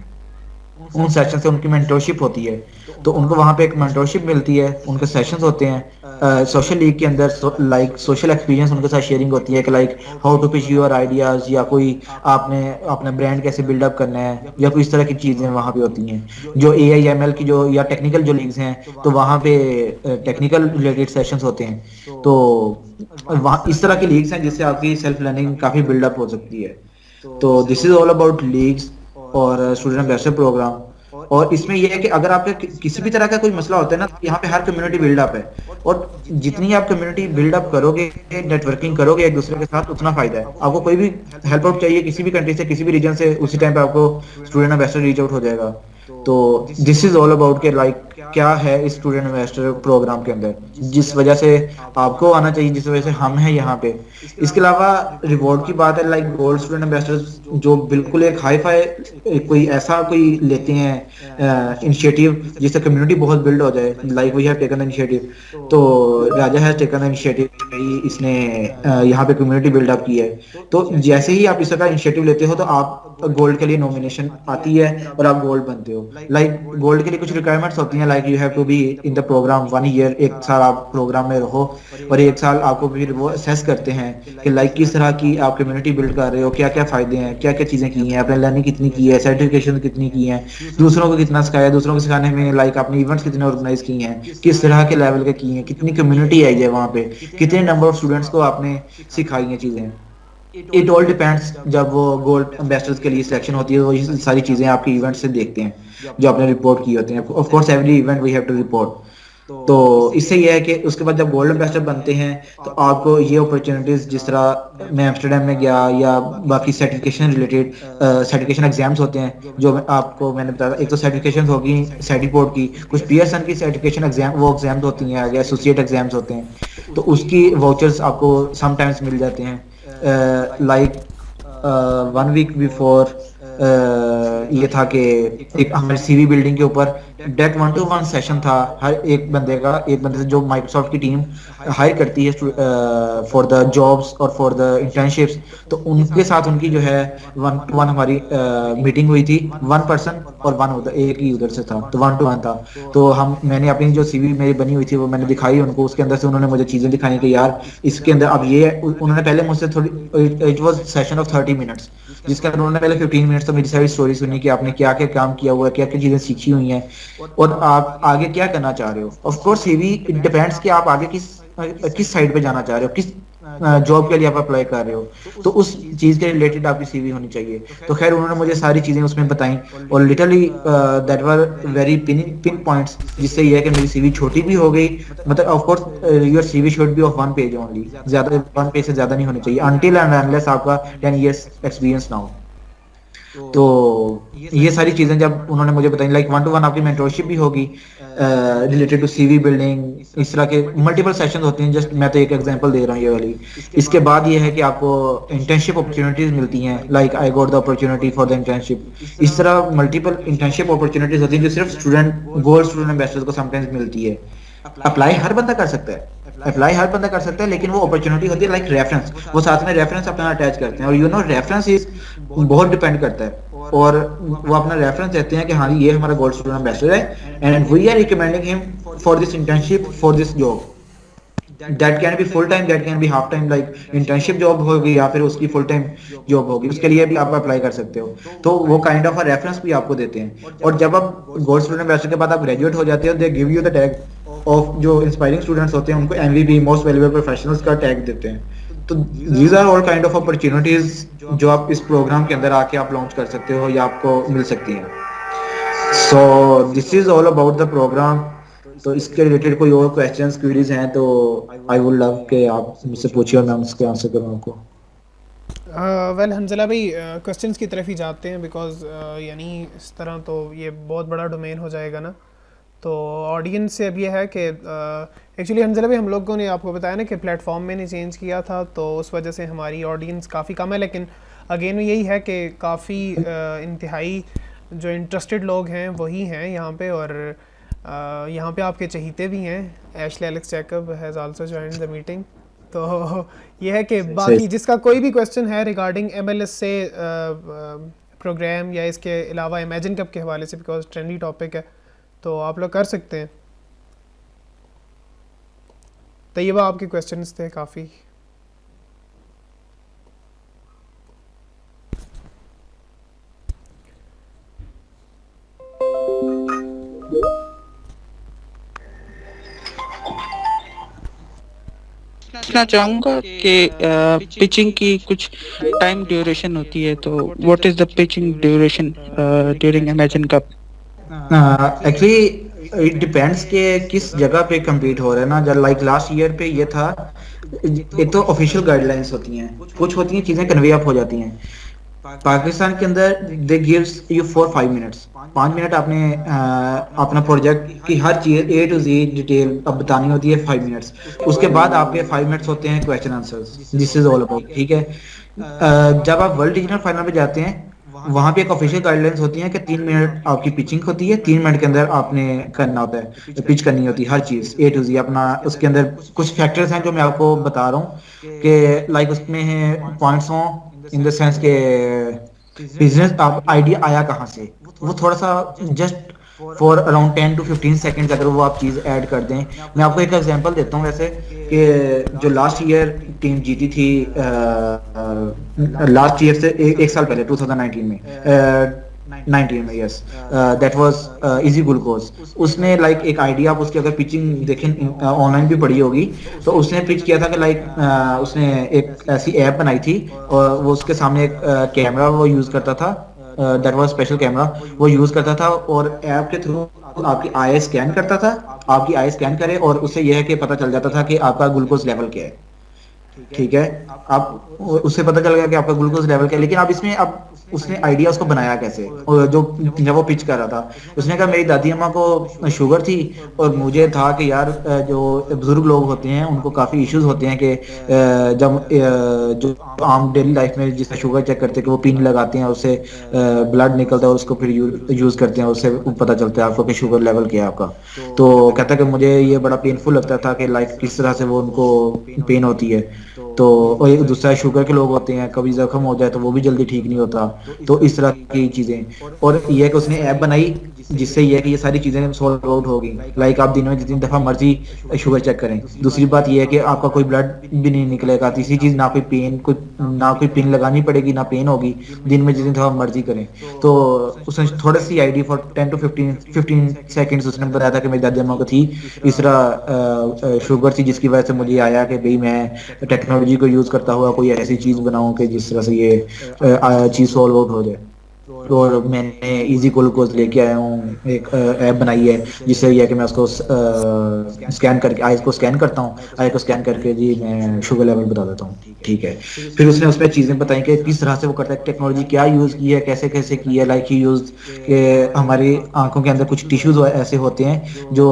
उन सेशन से उनकी मेंटरशिप होती है, तो उनको वहाँ पे एक मेंटरशिप मिलती है, उनके सेशंस होते हैं सोशल लीग के अंदर, लाइक सोशल एक्सपीरियंस उनके साथ शेयरिंग होती है कि like how to pitch your ideas, या कोई आपने अपना ब्रांड कैसे बिल्डअप करना है, या कोई इस तरह की चीज़ें वहाँ पे होती हैं। जो AIML की जो या टेक्निकल जो लीग्स हैं, तो वहाँ पे टेक्निकल रिलेटेड सेशंस होते हैं। तो वहाँ इस तरह की लीग्स हैं जिससे आपकी सेल्फ लर्निंग काफ़ी बिल्डअप हो सकती है। तो this is all about leagues और स्टूडेंट एम्बेसडर प्रोग्राम। और इसमें यह है कि अगर आपके किसी भी तरह का कोई मसला होता है ना, तो यहाँ पे हर कम्युनिटी बिल्डअप है, और जितनी आप कम्युनिटी बिल्डअप करोगे, नेटवर्किंग करोगे एक दूसरे के साथ, उतना फायदा है। आपको कोई भी हेल्प आउट चाहिए किसी भी कंट्री से, किसी भी रीजन से, उसी टाइम पे आपको स्टूडेंट एम्बेसडर रीच आउट हो जाएगा। तो दिस इज ऑल अबाउट के लाइक क्या है इस स्टूडेंट इन्वेस्टर प्रोग्राम के अंदर, जिस वजह से आपको आना चाहिए, जिस वजह से हम हैं यहाँ पे। इसके अलावा रिवॉर्ड की बात है, लाइक गोल्ड स्टूडेंट इन्वेस्टर्स जो बिल्कुल एक हाई फाई कोई ऐसा कोई लेते हैं इनिशिएटिव जिससे कम्युनिटी बहुत बिल्ड हो जाए, like we have taken the initiative. तो Raja has taken the initiative, इसने यहाँ पे कम्युनिटी बिल्डअप की है। तो जैसे ही आप इस तरह इनिशिएटिव लेते हो तो आप गोल्ड के लिए नॉमिनेशन आती है और आप गोल्ड बनते हो। लाइक गोल्ड के लिए कुछ रिक्वायरमेंट्स होती हैं, like you have to be in the program 1 year, एक साल आप प्रोग्राम में रहो, और एक साल आपको फिर वो असेस करते हैं कि लाइक किस तरह की आप कम्युनिटी बिल्ड कर रहे हो, क्या क्या फायदे हैं, क्या क्या चीजें की हैं, आपने लर्निंग कितनी की है, सर्टिफिकेशन कितनी की है, दूसरों को कितना सिखाया, दूसरों को सिखाने में लाइक आपने इवेंट्स कितने ऑर्गेनाइज किए हैं, किस तरह के लेवल के किए हैं, कितनी कम्युनिटी आई है वहाँ पे, कितने नंबर ऑफ स्टूडेंट्स को आपने सिखाई हैं चीजें। It all depends. जब वो गोल्ड एम्बेसडर्स के लिए सिलेक्शन होती है, वो ये सारी चीजें आपके इवेंट से देखते हैं जो आपने रिपोर्ट की होती हैं। Of course every event we have to report. तो इससे यह है कि उसके बाद जब गोल्ड एम्बेसडर बनते हैं तो आपको ये अपॉर्चुनिटीज, जिस तरह मैं एम्स्टर्डम में गया, या बाकी सर्टिफिकेशन रिलेटेड सर्टिफिकेशन एग्जाम्स होते हैं जो आपको मैंने बताया। एक तो सर्टिफिकेशन होगी सर्टिपोर्ट की, कुछ पियर्सन की सर्टिफिकेशन एग्जाम, वो एग्जाम्स होती हैं, या एसोसिएट एग्जाम्स होते हैं, तो उसकी वाउचर्स आपको समटाइम्स मिल जाते हैं। Like 1 week before ये था कि एक हमारी सीवी बिल्डिंग के ऊपर डेट 1-to-1 सेशन था हर एक बंदे से जो माइक्रोसॉफ्ट की टीम हायर करती है फॉर द जॉब्स और फॉर द इंटर्नशिप्स, तो उनके साथ उनकी जो है 1-to-1 हमारी मीटिंग हुई थी। 1 पर्सन और वन उधर, एक ही उधर से था, तो 1-to-1 था। तो मैंने अपनी जो सीवी मेरी बनी हुई थी वो मैंने दिखाई उनको, उसके अंदर से उन्होंने मुझे चीजें दिखाई कि यार इसके अंदर अब ये, उन्होंने पहले मुझसे थोड़ी, it was session of 30 minutes, जिसके अंदर उन्होंने पहले 15 मिनट्स तो मेरी सारी स्टोरी सुनी कि आपने क्या क्या काम किया हुआ है, क्या क्या चीजें सीखी हुई हैं और आप आगे क्या करना चाह रहे हो। Of course CV it depends कि आप आगे किस साइड पे जाना चाह रहे हो, किस जॉब के लिए आप अप्लाई कर रहे हो, तो उस चीज के रिलेटेड आपकी सीवी होनी चाहिए। तो खैर उन्होंने मुझे सारी चीजें उसमें बताई और literally that were very pin points, जिससे ये है कि मेरी सीवी छोटी भी हो गई। मतलब of course your CV should be of 1 page only, ज्यादा 1 पेज से ज्यादा नहीं होनी चाहिए अनटिल एंड अनलेस आपका 10 इयर्स एक्सपीरियंस ना हो। तो ये सारी चीजें जब उन्होंने मुझे बताई, लाइक 1-to-1 आपकी मेंटरशिप भी होगी रिलेटेड टू सीवी बिल्डिंग, इस तरह के मल्टीपल सेशंस होते हैं। जस्ट मैं तो एक एग्जांपल दे रहा हूँ ये वाली। इसके बाद ये है कि आपको इंटर्नशिप अपॉर्चुनिटीज मिलती हैं, like I got the opportunity for the internship. इस तरह मल्टीपल इंटर्नशिप अपॉर्चुनिटीज होती हैं जो सिर्फ गोल्ड स्टूडेंट एम्बेसडर्स को समटाइम्स मिलती है। अप्लाई हर बंदा कर सकता है, लेकिन वो अपॉर्चुनिटी होती है लाइक रेफरेंस, वो साथ में रेफरेंस अपना अटैच करते हैं। और यू नो रेफरेंस इज बहुत डिपेंड करता है, और वो अपना रेफरेंस देते हैं कि हाँ ये हमारा गोल्ड स्टूडेंट एम्बेसडर है and we are recommending him for this internship, for this job. That can be full time, that can be half time, like internship job होगी या फिर उसकी फुल टाइम जॉब होगी, उसके लिए भी आप अप्लाई कर सकते हो। तो वो काइंड ऑफ अ रेफरेंस भी आपको देते हैं। और जब आप गोल्ड स्टूडेंट एम्बेसडर के बाद आप ग्रेजुएट हो जाते हो, they give you the tag of, जो इंस्पायरिंग स्टूडेंट्स होते हैं उनको एमवीपी, मोस्ट वैल्यूएबल प्रोफेशनल्स का टैग देते हैं। तो these are all kind of opportunities जो आप इस प्रोग्राम के अंदर आके आप लॉन्च कर सकते हो या आपको मिल सकती हैं। So this is all about the programme. तो इसके रिलेटेड कोई और क्वेश्चंस क्वेरीज हैं तो आई वुड लव कि आप मुझसे पूछिए और मैं उसके आंसर करूँ आपको। वेल हंजला भाई क्वेश्चंस की तरफ ही जाते हैं, बिकॉज यानी इस तरह तो ये बहुत बड़ा डोमेन हो जाएगा ना। तो ऑडियंस से अब ये है कि एक्चुअली हंजला भाई हम लोगों ने आपको बताया ना कि प्लेटफॉर्म मैंने चेंज किया था, तो उस वजह से हमारी ऑडियंस काफ़ी कम है। लेकिन अगेन यही है कि काफ़ी इंतहाई जो इंटरेस्टेड लोग हैं वही हैं यहाँ पे, और यहाँ पे आपके चहीते भी हैं। Ashley Alex Jacob has also joined the meeting. तो ये है कि बाकी जिसका कोई भी क्वेश्चन है रिगार्डिंग MLS से प्रोग्राम या इसके अलावा इमेजिन कप के हवाले से, बिकॉज ट्रेंडी टॉपिक है, तो आप लोग कर सकते हैं। तैयबा आपके क्वेश्चंस थे काफ़ी। पूछना चाहूँगा कि पिचिंग की कुछ टाइम ड्यूरेशन होती है, तो what is the pitching duration during imagine cup? Actually it depends कि किस जगह पे compete हो रहा है ना। जब लाइक लास्ट ईयर पे ये था, एक तो ऑफिशियल गाइडलाइंस होती हैं, कुछ होती हैं चीजें कन्वे अप हो जाती हैं। पाकिस्तान के अंदर दे गिव्स यू 4-5 मिनट्स, 5 मिनट आपने अपना प्रोजेक्ट की हर चीज A to Z डिटेल अब बतानी होती है 5 मिनट्स। उसके बाद आपके 5 मिनट्स होते हैं question answers, this is all about, ठीक है। जब आप वर्ल्ड रीजनल फाइनल पे जाते हैं, वहाँ पे एक ऑफिशियल गाइडलाइंस होती है कि 3 मिनट आपकी पिचिंग होती है, 3 मिनट के अंदर आपने करना होता है, पिच करनी होती है हर चीज A to Z अपना। उसके अंदर कुछ फैक्टर्स हैं जो मैं आपको बता रहा हूँ कि लाइक उसमें है पॉइंट्स हों इन द सेंस के बिजनेस आप आइडिया आया कहाँ से, वो थोड़ा सा just for around 10 to 15 seconds अगर वो आप चीज़ ऐड कर दें। मैं आपको एक एग्जांपल देता हूँ वैसे कि जो लास्ट ईयर टीम जीती थी, लास्ट ईयर से एक साल पहले 2019 में 19 में, yes, that was easy glucose. उसने लाइक एक आइडिया, आप उसकी अगर पिचिंग देखें ऑनलाइन भी पड़ी होगी, तो उसने पिच किया था कि लाइक उसने एक ऐसी ऐप बनाई थी और वो उसके सामने एक कैमरा वो यूज करता था, दैट वाज स्पेशल कैमरा, वो यूज करता था और ऐप के थ्रू आपकी आई स्कैन करता था, आपकी आई स्कैन करे और उससे यह है कि पता चल जाता था कि आपका ग्लूकोज लेवल क्या है, ठीक है। आप उससे पता चल गया कि आपका ग्लूकोज लेवल क्या है, लेकिन अब इसमें अब उसने आइडिया उसको बनाया कैसे, और जो जब वो पिच कर रहा था उसने कहा मेरी दादी अम्मा को शुगर थी और मुझे था कि यार जो बुजुर्ग लोग होते हैं उनको काफ़ी इश्यूज होते हैं कि जब जो आम डेली लाइफ में जिससे शुगर चेक करते हैं कि वो पिन लगाते हैं, उससे ब्लड निकलता है और उसको फिर यूज़ करते हैं, उससे पता चलता है आपको कि शुगर लेवल क्या है आपका। तो कहता है कि मुझे ये बड़ा पेनफुल लगता था कि लाइक किस तरह से वो उनको पेन होती है। तो और एक दूसरा शुगर के लोग होते हैं, कभी जख्म हो जाए तो वो भी जल्दी ठीक नहीं होता। तो इस तरह की चीज़ें, और ये है कि उसने ऐप बनाई जिससे ये है कि ये सारी चीज़ें सॉल्व आउट होगी। लाइक आप दिन में जितनी दफ़ा मर्जी शुगर चेक करें। दूसरी बात ये है कि आपका कोई ब्लड भी नहीं निकलेगा। तीसरी चीज़, ना कोई पिन लगानी पड़ेगी, ना पेन होगी। दिन में जितनी दफ़ा मर्जी करें। तो उसने थोड़ी सी आईडी फॉर 10 to 15 सेकेंड्स उसने बताया था कि मेरी दादी अम्मा को थी इस तरह शुगर थी, जिसकी वजह से मुझे आया कि भाई मैं टेक्नोलॉजी को यूज़ करता हुआ कोई ऐसी चीज़ बनाऊं कि जिस तरह से ये चीज़ सॉल्व आउट हो जाए। और मैंने इजी ग्लूकोज लेके आया हूँ, एक ऐप बनाई है जिससे ये है कि मैं उसको स्कैन करके आइज को स्कैन करता हूँ, आई को स्कैन करके जी मैं शुगर लेवल बता देता हूँ। ठीक है। फिर उसने उसमें चीज़ें बताई कि किस तरह से वो करता है, टेक्नोलॉजी क्या यूज़ की है, कैसे कैसे की है। लाइक ही यूज़ के हमारी आंखों के अंदर कुछ टिश्यूज ऐसे होते हैं जो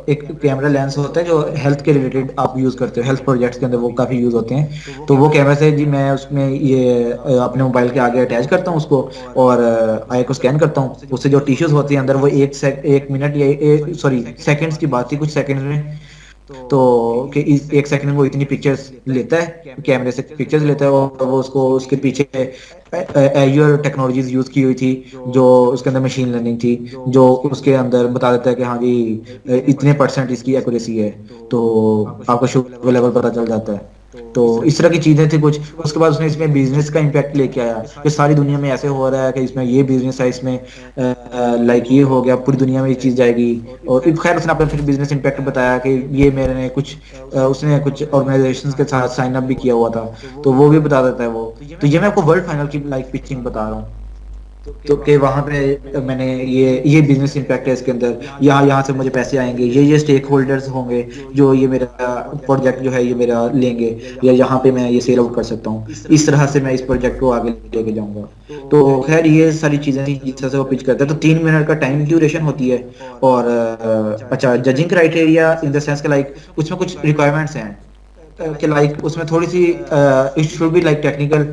एक कैमरा लेंस होता है जो हेल्थ के रिलेटेड आप यूज़ करते हो, हेल्थ प्रोजेक्ट्स के अंदर वो काफ़ी यूज़ होते हैं। तो वो कैमरा से जी मैं उसमें ये अपने मोबाइल के आगे अटैच करता हूँ उसको, और आई को स्कैन करता हूँ। उससे जो टिश्यूज होती हैं अंदर वो एक मिनट या सॉरी सेकंड्स की बात थी, कुछ सेकंड्स में, तो कि इस एक सेकंड में वो इतनी पिक्चर्स लेता है, कैमरे से पिक्चर्स लेता है, और वो उसको उसके पीछे एज्योर टेक्नोलॉजीज यूज़ की हुई थी, जो उसके अंदर मशीन लर्निंग थी, जो उसके अंदर बता देता है कि हाँ जी इतने परसेंट इसकी एक्यूरेसी है, तो आपका शुगर लेवल पता चल जाता है। तो इस तरह की चीज़ें थी कुछ। उसके बाद उसने इसमें बिजनेस का इम्पैक्ट लेके आया कि सारी दुनिया में ऐसे हो रहा है कि इसमें ये बिजनेस है, इसमें लाइक ये हो गया, पूरी दुनिया में ये चीज़ जाएगी। और फिर खैर उसने अपना फिर बिजनेस इम्पैक्ट बताया कि ये मेरे ने कुछ उसने कुछ ऑर्गेनाइजेशंस के साथ साइन अप भी किया हुआ था, तो वो भी बता देता है वो। तो ये मैं आपको वर्ल्ड फाइनल की लाइक पिचिंग बता रहा हूँ। तो कि वहाँ पे मैंने ये बिजनेस इम्पैक्ट है इसके अंदर, यहाँ से मुझे पैसे आएंगे, ये स्टेक होल्डर्स होंगे जो ये मेरा प्रोजेक्ट जो है ये मेरा लेंगे, या यहाँ पे मैं ये सेल आउट कर सकता हूँ। इस तरह से मैं इस प्रोजेक्ट को आगे लेके जाऊंगा। तो खैर ये सारी चीज़ें थी जिस तरह से वो पिच करता है। तो 3 मिनट का टाइम ड्यूरेशन होती है। और अच्छा, judging criteria in the sense के लाइक उसमें कुछ रिक्वायरमेंट्स हैं कि लाइक उसमें थोड़ी see it should be like technical.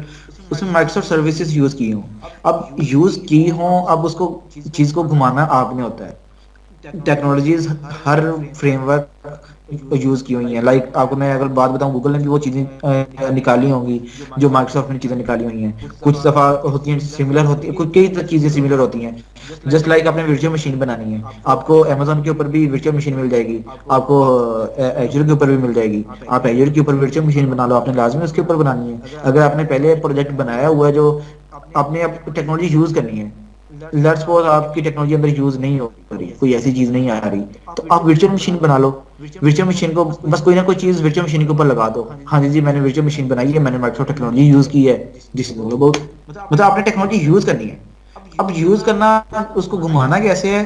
उसमें माइक्रोसॉफ्ट सर्विसेज यूज की हूँ। अब यूज की हों, अब उसको चीज को घुमाना आपने होता है। टेक्नोलॉजीज हर फ्रेमवर्क यूज की हुई हैं। लाइक आपको मैं अगर बात बताऊं, गूगल ने भी वो चीजें निकाली होंगी जो माइक्रोसॉफ्ट ने चीजें निकाली हुई हैं। कुछ दफा होती हैं सिमिलर होती है, कुछ कई चीजें सिमिलर होती हैं। जस्ट लाइक आपने वर्चुअल मशीन बनानी है, आपको अमेजोन के ऊपर भी वर्चुअल मशीन मिल जाएगी, आपको एजूर के ऊपर भी मिल जाएगी। आप एजूर के ऊपर वर्चुअल मशीन बना लो, आपने लाजमी उसके ऊपर बनानी है। अगर आपने पहले प्रोजेक्ट बनाया हुआ है जो आपने अब टेक्नोलॉजी यूज करनी है, लेट्स सपोज आपकी टेक्नोलॉजी अंदर यूज नहीं हो रही, कोई ऐसी चीज नहीं आ रही, तो आप वर्चुअल मशीन बना लो। वर्चुअल मशीन को बस कोई ना कोई चीज वर्चुअल मशीन के ऊपर लगा दो, हाँ जी मैंने वर्चुअल मशीन बनाई है, मैंने माइक्रोसॉफ्ट टेक्नोलॉजी यूज की है। दिस इज ऑल अबाउट, मतलब आपने टेक्नोलॉजी यूज करनी है। अब यूज करना, उसको घुमाना कैसे है,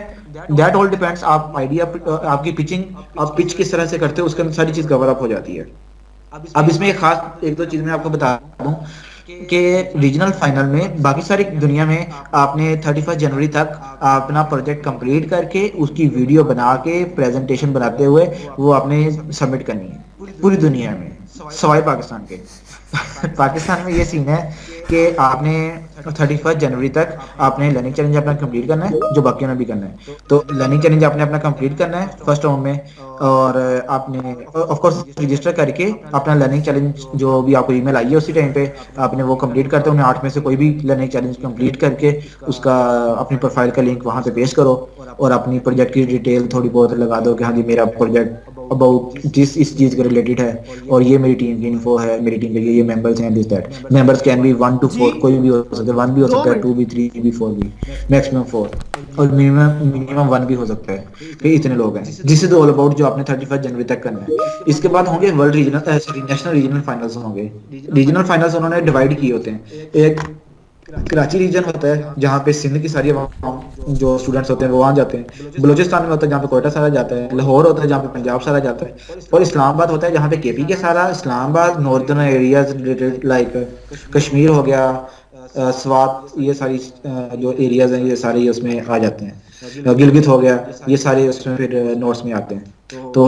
दैट ऑल डिपेंड्स। आप आइडिया, आपकी पिचिंग, आप पिच किस तरह से करते हो, उसके अंदर सारी चीज कवर अप हो जाती है। अब इसमें एक खास एक दो चीज मैं आपको बता दूं कि रीजनल फाइनल में बाकी सारी दुनिया में आपने 31 जनवरी तक अपना प्रोजेक्ट कंप्लीट करके उसकी वीडियो बना के प्रेजेंटेशन बनाते हुए वो आपने सबमिट करनी है पूरी दुनिया में, सवाए पाकिस्तान के। पाकिस्तान में ये सीन है कि आपने 31 जनवरी तक आपने लर्निंग चैलेंज अपना कंप्लीट करना है, जो बाकियों ने भी करना है। तो लर्निंग चैलेंज आपने अपना कंप्लीट करना है फर्स्ट राउंड में, और आपने ऑफ कोर्स रजिस्टर करके अपना लर्निंग चैलेंज जो भी आपको ईमेल आई है उसी टाइम पे आपने वो कंप्लीट करते हो। उन्हें 8 में से कोई भी लर्निंग चैलेंज कंप्लीट करके उसका अपनी प्रोफाइल का लिंक वहाँ पे पेस्ट करो, और अपनी प्रोजेक्ट की डिटेल थोड़ी बहुत लगा दो कि हाँ जी मेरा प्रोजेक्ट अबाउट जिस इस चीज़ के रिलेटेड है, और ये मेरी टीम की इन्फो है, मेरी टीम के ये मेंबर्स हैं, this that. Members can be 1 to 4, कोई भी हो सकता है, 1 भी हो सकता है, 2 भी, 3 भी, 4 भी, मैक्सिमम 4, और मिनिमम 1 भी हो सकता है कि इतने लोग हैं। दिस इज ऑल अबाउट जो आपने 31 जनवरी तक करना है। इसके बाद होंगे world regional national regional finals होंगे। रीजनल फाइनल्स उन्होंने डिवाइड किए होते हैं। एक कराची रीजन होता है जहाँ पे सिंध की सारी जो स्टूडेंट्स होते हैं वो वहाँ जाते हैं, बलूचिस्तान में होता है जहाँ पे कोयटा सारा जाता है, लाहौर होता है जहाँ पे पंजाब सारा जाता है, और इस्लामाबाद होता है जहाँ पे केपी के सारा, Islamabad northern areas related like Kashmir हो गया, स्वात, ये सारी जो एरियाज हैं ये सारे ही उसमें आ जाते हैं, गिलगित हो गया, ये सारे उसमें फिर नॉर्थ में आते हैं। तो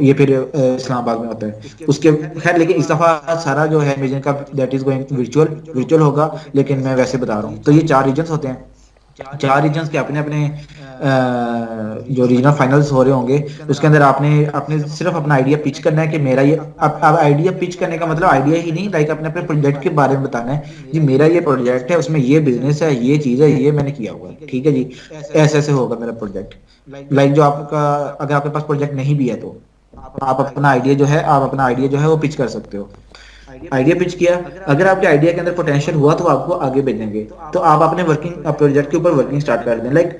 ये फिर इस्लामाबाद में होता है उसके। खैर लेकिन इस दफ़ा सारा जो है मीडियम का दैट इज गोइंग वर्चुअल होगा, लेकिन मैं वैसे बता रहा हूँ। तो ये 4 रीजन्स होते हैं, 4 रीजन्स के अपने अपने जो रीजनल फाइनल्स हो रहे होंगे, उसके अंदर आपने आपने सिर्फ अपना आइडिया पिच करना है कि मेरा ये, अब आइडिया पिच करने का मतलब आइडिया ही नहीं, लाइक अपने अपने प्रोजेक्ट के बारे में बताना है जी, मेरा ये प्रोजेक्ट है, उसमें ये बिजनेस है, ये चीज़ है, ये मैंने किया हुआ है, ठीक है जी, ऐसे ऐसे होगा मेरा प्रोजेक्ट। लाइक जो आपका, अगर आपके पास प्रोजेक्ट नहीं भी है तो आप अपना आइडिया जो है, आप अपना आइडिया जो है वो पिच कर सकते हो। आइडिया पिच किया, अगर आपके आइडिया के अंदर पोटेंशियल हुआ तो आपको आगे भेजेंगे, तो आप अपने वर्किंग प्रोजेक्ट के ऊपर वर्किंग स्टार्ट कर दें। लाइक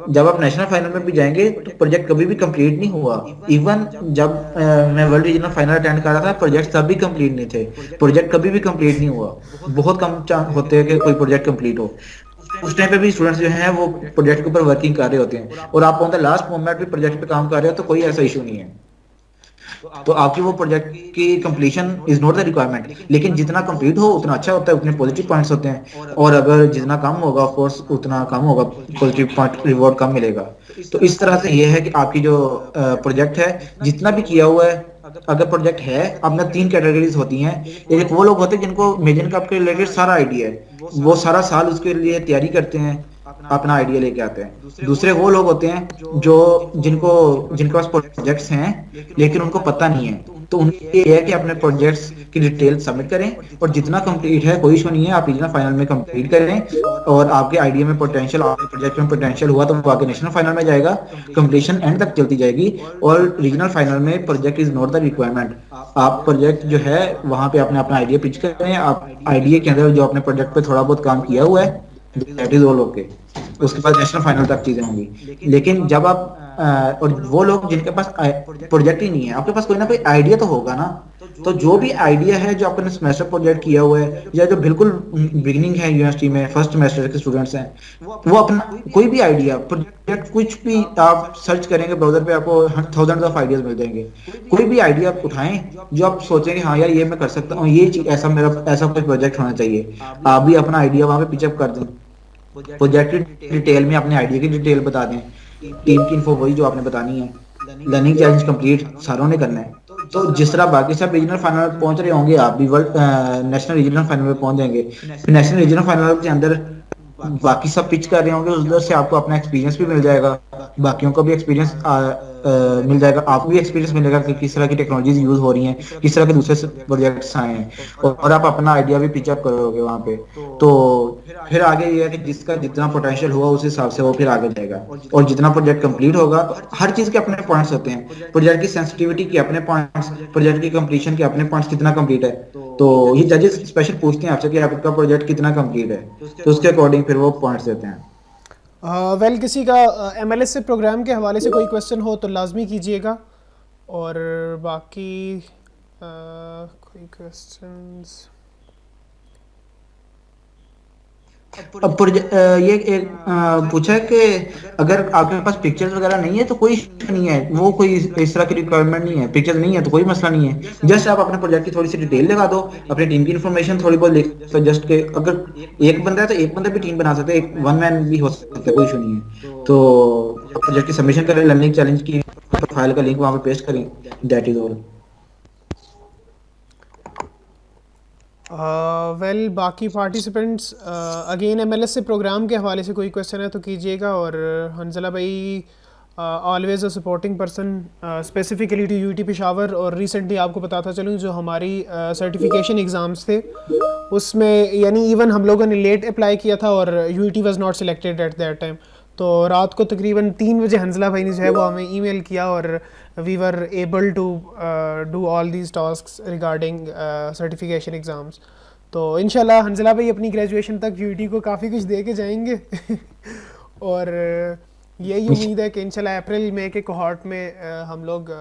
जब आप नेशनल फाइनल में भी जाएंगे तो प्रोजेक्ट कभी भी कंप्लीट नहीं हुआ। इवन जब मैं वर्ल्ड रीजनल फाइनल अटेंड कर रहा था, प्रोजेक्ट तब भी कंप्लीट नहीं थे, प्रोजेक्ट कभी भी कंप्लीट नहीं हुआ। बहुत कम चांस होते हैं कि कोई प्रोजेक्ट कंप्लीट हो। उस टाइम पे भी स्टूडेंट्स जो हैं वो प्रोजेक्ट के ऊपर वर्किंग कर रहे होते हैं, और आप ऑन द लास्ट मोमेंट भी प्रोजेक्ट पे काम कर रहे हो, तो कोई ऐसा इशू नहीं है। तो आपकी वो प्रोजेक्ट की completion is not the requirement, लेकिन जितना कंप्लीट हो उतना अच्छा होता है, उतने पॉजिटिव पॉइंट्स होते हैं, और अगर जितना कम होगा ऑफ कोर्स उतना कम होगा, पॉजिटिव पॉइंट रिवॉर्ड कम मिलेगा। तो इस तरह से ये है कि आपकी जो प्रोजेक्ट है जितना भी किया हुआ है, अगर प्रोजेक्ट है, अपना 3 कैटेगरीज होती हैं। एक वो लोग होते हैं जिनको मेजन कप के रिलेटेड सारा आइडिया है, वो सारा साल उसके लिए तैयारी करते हैं, अपना आइडिया लेके आते हैं। दूसरे वो लोग होते हैं जो जिनके पास प्रोजेक्ट्स हैं लेकिन उनको पता नहीं है, तो उनके ये है कि अपने प्रोजेक्ट्स की डिटेल सबमिट करें, और जितना कंप्लीट है कोई इशू नहीं है, आप रीजनल फाइनल में कंप्लीट करें, और आपके आइडिया में पोटेंशियल, आपके प्रोजेक्ट में पोटेंशियल हुआ तो वो आगे नेशनल फाइनल में जाएगा, कंप्लीशन एंड तक चलती जाएगी। और रीजनल फाइनल में project is not the requirement, आप प्रोजेक्ट जो है वहां पे अपने अपना आइडिया पिच करें, आप आइडिया के अंदर जो अपने प्रोजेक्ट पे थोड़ा बहुत काम किया हुआ है दैट इज ऑल ओके, उसके बाद नेशनल फाइनल तक चीजें होंगी। लेकिन जब आप और वो लोग जिनके पास प्रोजेक्ट ही नहीं है, आपके पास कोई ना कोई आइडिया तो होगा ना, तो जो भी आइडिया है जो आपने सेमेस्टर प्रोजेक्ट किया हुआ है, या जो बिल्कुल बिगिनिंग है यूनिवर्सिटी में फर्स्ट सेमेस्टर के स्टूडेंट्स हैं, वो अपना कोई भी आइडिया प्रोजेक्ट कुछ भी आप सर्च करेंगे ब्राउजर पे, आपको थाउजेंड्स ऑफ आइडियाज मिल जाएंगे। कोई भी आइडिया आप उठाएं जो आप सोचेंगे हाँ यार ये मैं कर सकता हूँ, ये चीज ऐसा मेरा ऐसा कोई प्रोजेक्ट होना चाहिए, आप भी अपना आइडिया वहां पे पिचअप कर दें, प्रोजेक्ट की डिटेल में अपने आइडिया की डिटेल बता दें, टीम की इन्फो वही जो आपने बतानी है, लर्निंग चैलेंज कंप्लीट सारों ने करना है। तो जिस तरह बाकी सब रीजनल फाइनल पहुंच रहे होंगे, आप भी वर्ल्ड नेशनल रीजनल फाइनल में पहुंच जाएंगे। नेशनल रीजनल फाइनल के अंदर बाकी सब पिच कर रहे होंगे, उधर से आपको अपना एक्सपीरियंस भी मिल जाएगा, बाकियों को भी एक्सपीरियंस मिल जाएगा, आपको भी एक्सपीरियंस मिलेगा कि किस तरह की टेक्नोलॉजीज यूज हो रही हैं, किस तरह के दूसरे प्रोजेक्ट्स आए हैं, और आप अपना आइडिया भी पिचअप करोगे वहाँ पे। तो फिर आगे ये है कि जिसका जितना पोटेंशियल हुआ उस हिसाब से वो फिर आगे जाएगा, और जितना प्रोजेक्ट कंप्लीट होगा, हर चीज के अपने पॉइंट्स होते हैं, प्रोजेक्ट की सेंसिटिविटी के अपने पॉइंट्स, प्रोजेक्ट की कंप्लीशन के अपने पॉइंट्स, कितना कंप्लीट है। तो ये जजेस स्पेशल पूछते हैं आपसे कि आपका प्रोजेक्ट कितना कंप्लीट है, तो उसके अकॉर्डिंग फिर वो पॉइंट्स देते हैं। वेल किसी का MLS से प्रोग्राम के हवाले से कोई क्वेश्चन हो तो लाजमी कीजिएगा, और बाकी कोई क्वेश्चंस। अब ये एक पूछा है कि अगर आपके पास पिक्चर्स वगैरह नहीं है तो कोई इशू नहीं है, वो कोई इस तरह की रिक्वायरमेंट नहीं है, पिक्चर्स नहीं है तो कोई मसला नहीं है, जस्ट आप अपने प्रोजेक्ट की थोड़ी सी डिटेल लगा दो, अपनी टीम की इन्फॉर्मेशन थोड़ी बहुत लिख दो, जस्ट के अगर एक बंदा है तो एक बंदा भी टीम बना सकते हैं, एक वन मैन भी हो सकता है, कोई इशू नहीं है। तो प्रोजेक्ट की सबमिशन करें, लर्निंग चैलेंज की फाइल का लिंक वहाँ पे पेस्ट करें, दैट इज ऑल। वेल बाकी पार्टिसिपेंट्स अगेन MLS से प्रोग्राम के हवाले से कोई क्वेश्चन है तो कीजिएगा, और हंजला भाई always a supporting person specifically to UT Peshawar. और रिसेंटली आपको बताता चलूँ जो हमारी सर्टिफिकेशन एग्ज़ाम्स थे उसमें यानी इवन हम लोगों ने लेट अप्लाई किया था और UT was not selected at that time, तो रात को तकरीबन 3 बजे हंजला भाई ने जो है वो हमें ईमेल किया, और we were able to do all these tasks regarding certification exams. तो इंशाल्लाह हंजला भाई अपनी ग्रेजुएशन तक UT को काफ़ी कुछ दे के जाएंगे और यही उम्मीद है कि इंशाल्लाह अप्रैल मई के कोहॉर्ट में हम लोग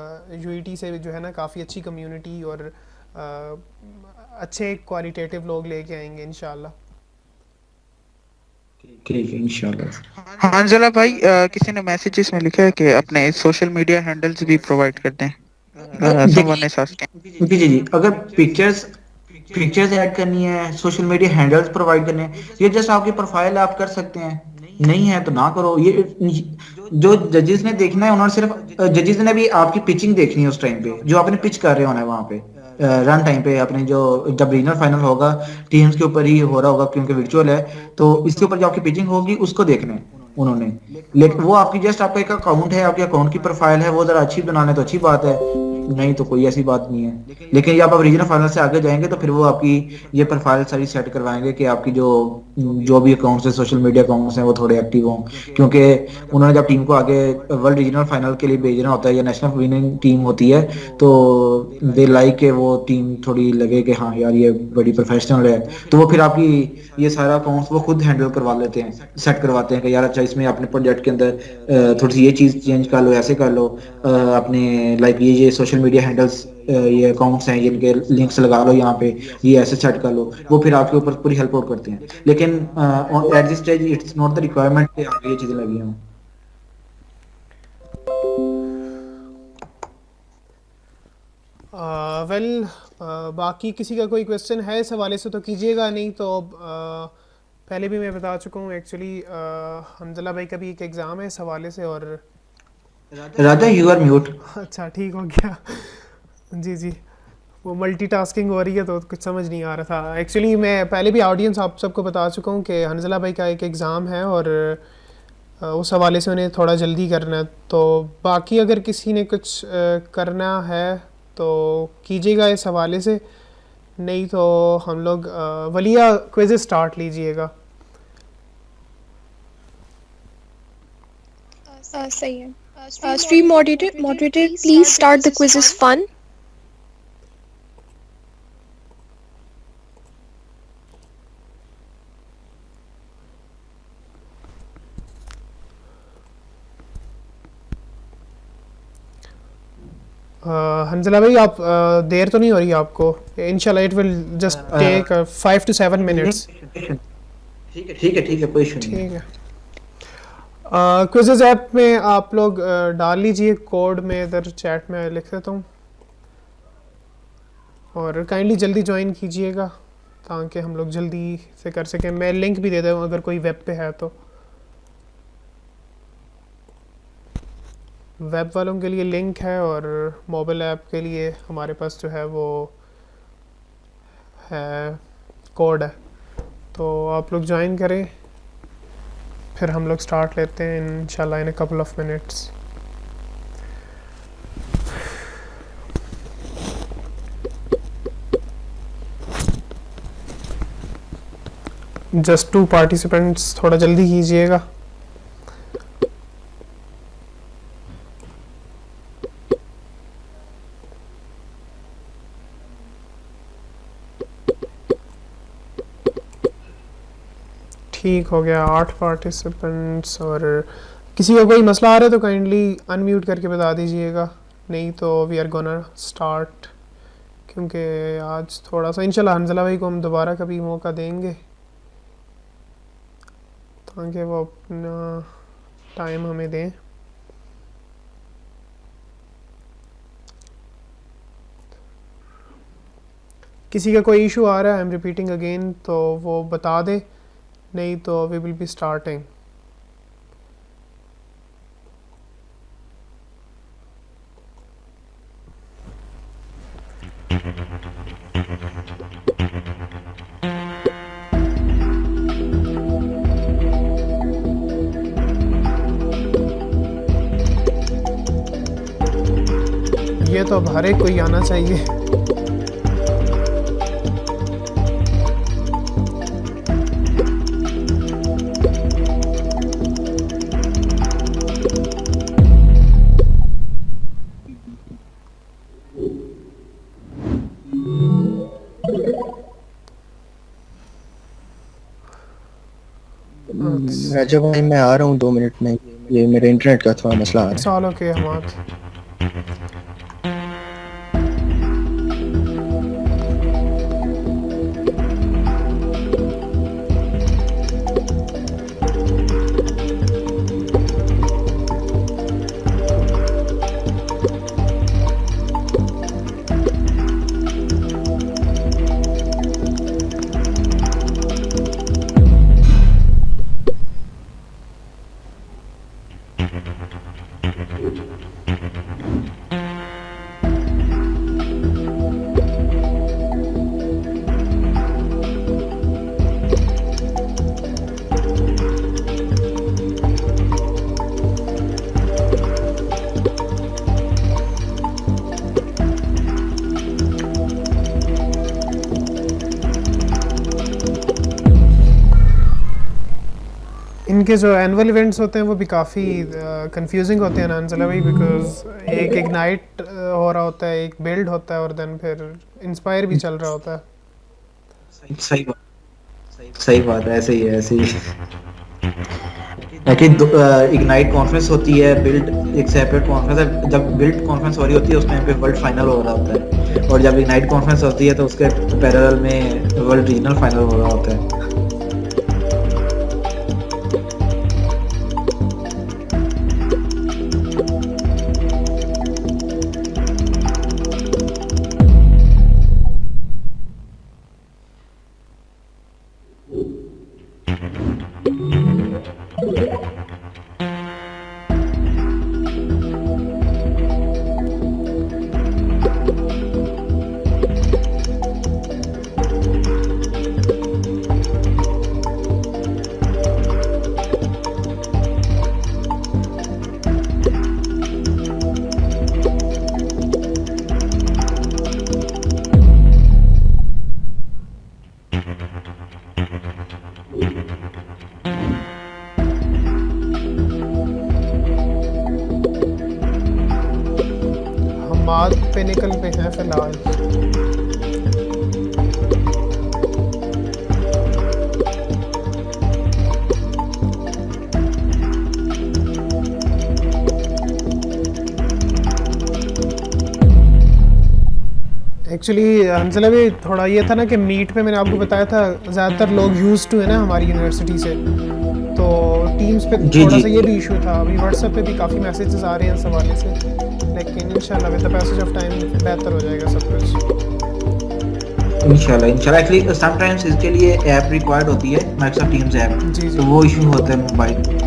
UT से जो है ना काफ़ी अच्छी कम्युनिटी और अच्छे क्वालिटेटिव लोग लेके आएंगे इंशाल्लाह। ठीक है इंशाल्लाह। हांजला भाई, किसी ने मैसेजेस में लिखा है कि अपने सोशल मीडिया हैंडल्स भी प्रोवाइड कर दें। समवन देखिए इज आस्किंग। जी, अगर पिक्चर्स पिक्चर्स ऐड करनी है, सोशल मीडिया हैंडल्स प्रोवाइड करने हैं, ये जस्ट आपकी प्रोफाइल आप कर सकते हैं, नहीं है तो ना करो। ये जो जजेस ने देखना है उन्होंने सिर्फ जजेस ने भी आपकी पिचिंग देखनी है उस टाइम पे जो आपने पिच कर रहे होना है वहां पे रन टाइम पे अपने जो जब रीजनल फाइनल होगा टीम्स के ऊपर ही हो रहा होगा क्योंकि वर्चुअल है, तो इसके ऊपर जो आपकी पिचिंग होगी उसको देखना है उन्होंने। लेकिन वो आपकी जस्ट आपका एक अकाउंट है, आपके अकाउंट की प्रोफाइल है, वो जरा अच्छी बनाना है तो अच्छी बात है, नहीं तो कोई ऐसी बात नहीं है। लेकिन जब आप रीजनल फाइनल से आगे जाएंगे तो फिर वो आपकी ये प्रोफाइल सारी सेट करवाएंगे कि आपकी जो जो भी अकाउंट्स है सोशल मीडिया अकाउंट्स हैं वो थोड़े एक्टिव हों, क्योंकि उन्होंने जब टीम को आगे वर्ल्ड रीजनल फाइनल के लिए भेजना होता है या नेशनल विनिंग टीम होती है तो दे लाइक के वो टीम थोड़ी लगे कि हाँ यार ये बड़ी प्रोफेशनल है, तो वो फिर आपकी ये सारा अकाउंट्स वो खुद हैंडल करवा लेते हैं, सेट करवाते हैं कि यार अच्छा इसमें अपने प्रोजेक्ट के अंदर थोड़ी सी ये चीज़ चेंज कर लो, ऐसे कर लो, अपने लाइक ये सोशल मीडिया हैंडल्स ये अकाउंट्स हैं जिनके लिंक्स लगा लो यहाँ पे, ये ऐसे सेट कर लो, वो फिर आपके ऊपर पूरी हेल्प आउट करते हैं। लेकिन at this stage it's not the requirement कि आपको ये चीज़ें लगी हों। वेल बाकी किसी का कोई क्वेश्चन है इस हवाले से तो कीजिएगा, नहीं तो पहले भी मैं बता चुका हूँ एक्चुअली हमज़ला भाई का भी एक एग्ज़ाम है इस हवाले से। और राजा यू आर म्यूट। अच्छा ठीक हो गया। जी जी, वो मल्टीटास्किंग हो रही है तो कुछ समझ नहीं आ रहा था। एक्चुअली मैं पहले भी ऑडियंस आप सबको बता चुका हूँ कि हमज़ला भाई का एक एग्ज़ाम है और उस हवाले से उन्हें थोड़ा जल्दी करना है। तो बाकी अगर किसी ने कुछ करना है तो कीजिएगा इस हवाले से, नहीं तो हम लोग वलिया क्विज़ स्टार्ट लीजिएगा। सही है। Stream moderator, please start the quizzes fun. हमज़ला भाई आप देर तो नहीं हो रही आपको? इंशाल्लाह it will just take 5 to 7 minutes. ठीक है कोई इशू नहीं है। ठीक है, क्विज़ेज़ ऐप में आप लोग डाल लीजिए कोड, में इधर चैट में लिख देता हूँ, और काइंडली जल्दी ज्वाइन कीजिएगा ताकि हम लोग जल्दी से कर सकें। मैं लिंक भी दे दूँ अगर कोई वेब पे है तो। वेब वालों के लिए लिंक है और मोबाइल ऐप के लिए हमारे पास जो है वो है कोड है, तो आप लोग ज्वाइन करें, फिर हम लोग स्टार्ट लेते हैं इंशाल्लाह in a couple of minutes. Just 2 participants, थोड़ा जल्दी कीजिएगा। ठीक हो गया, 8 पार्टिसिपेंट्स। और किसी का कोई मसला आ रहा है तो काइंडली अनम्यूट करके बता दीजिएगा, नहीं तो वी आर गोना स्टार्ट, क्योंकि आज थोड़ा सा इंशाल्लाह हमज़ला भाई को हम दोबारा कभी मौका देंगे ताकि वो अपना टाइम हमें दें। किसी का कोई इशू आ रहा है, आई एम रिपीटिंग अगेन, तो वो बता दे, नहीं तो वी विल बी स्टार्टिंग। ये तो अब हर एक कोई आना चाहिए। राजा भाई मैं आ रहा हूँ 2 मिनट में, ये मेरे इंटरनेट का थोड़ा मसला आ रहा है। सालों के हमाद। इनके जो एनुअल इवेंट्स होते हैं वो भी काफ़ी कंफ्यूजिंग होते हैं नानज़ला भाई, बिकॉज एक इग्नाइट हो रहा होता है, एक बिल्ड होता है, और देन फिर इंस्पायर भी चल रहा होता है। सही बात है, ऐसे ही लेकिन इग्नाइट कॉन्फ्रेंस होती है, बिल्ड एक सेपरेट कॉन्फ्रेंस है। जब बिल्ड कॉन्फ्रेंस हो रही होती है उस टाइम पे वर्ल्ड फाइनल हो रहा होता है, और जब इग्नाइट कॉन्फ्रेंस होती है तो उसके पैरेलल में वर्ल्ड रीजनल फाइनल हो रहा होता है। हमाद पिनिकल पे हैं फिलहाल। एक्चुअली हमसे भी थोड़ा ये था ना कि मीट पे मैंने आपको बताया था ज़्यादातर लोग यूज़ टू है ना हमारी यूनिवर्सिटी से, तो टीम्स पे जी, थोड़ा जी। सा ये भी इशू था। अभी व्हाट्सएप पे भी काफ़ी मैसेजेस आ रहे हैं इस हवाले से, लेकिन इंशाल्लाह with the passage of time बेहतर हो जाएगा सब कुछ। इंशाल्लाह एक्चुअली समटाइम्स इसके लिए ऐप रिक्वायर्ड होती है, माइक्रोसॉफ्ट टीम्स ऐप, जी, जी। तो वो इशू होता है मोबाइल।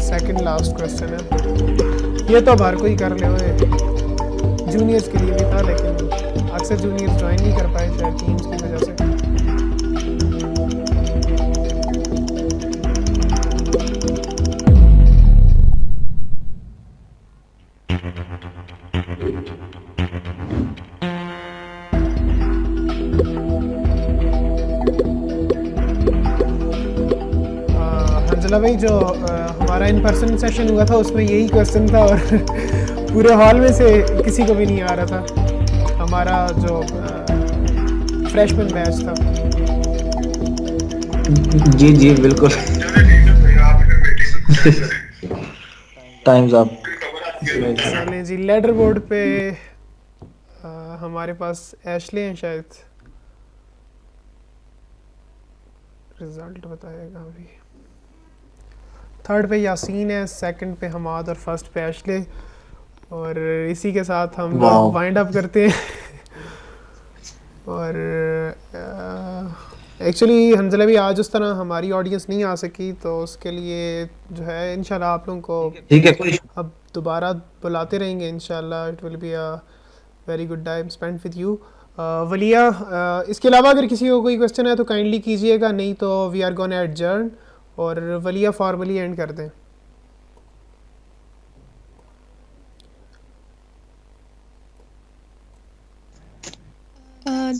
सेकंड लास्ट क्वेश्चन है, ये तो अब हर कोई कर ले हुए, जूनियर्स के लिए भी था लेकिन अक्सर जूनियर्स ज्वाइन नहीं कर पाए शायद टीम्स की वजह से। हंजला भाई, जो हमारा इन पर्सन सेशन हुआ था उसमें यही क्वेश्चन था और पूरे हॉल में से किसी को भी नहीं आ रहा था, हमारा जो फ्रेशमैन बैच था। जी जी बिल्कुल। Times up. चलें जी, लेडर बोर्ड पे हमारे पास एशले हैं, शायद रिजल्ट बताएगा अभी। थर्ड पे यासीन है, सेकंड पे हमाद और फर्स्ट पे एशले। और इसी के साथ हम वाओ। लोग वाइंड अप करते हैं। और एक्चुअली हंजला भी आज उस तरह हमारी ऑडियंस नहीं आ सकी, तो उसके लिए जो है इंशाल्लाह आप लोगों को ठीक है, कोई अब दोबारा बुलाते रहेंगे इंशाल्लाह। It will be a very good time spend with you. Walia, इसके अलावा अगर किसी को कोई क्वेश्चन है तो काइंडली कीजिएगा, नहीं तो वी आर गोना एडजर्न। और वलिया फॉर्मली एंड कर दें।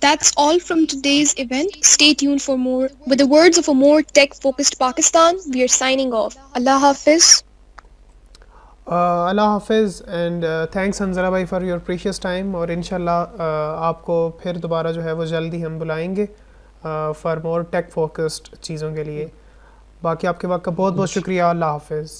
That's all from today's event. Stay tuned for more. With the words of a more tech-focused Pakistan, we are signing off. Allah Hafiz. अल्लाह हाफिज़ and thanks Hanzala भाई for your precious time. और इंशाल्लाह आपको फिर दोबारा जो है वो जल्दी हम बुलाएंगे फॉर मोर टेक फोकस्ड चीज़ों के लिए। बाकी आपके वक्त का बहुत बहुत शुक्रिया। अल्लाह हाफिज़।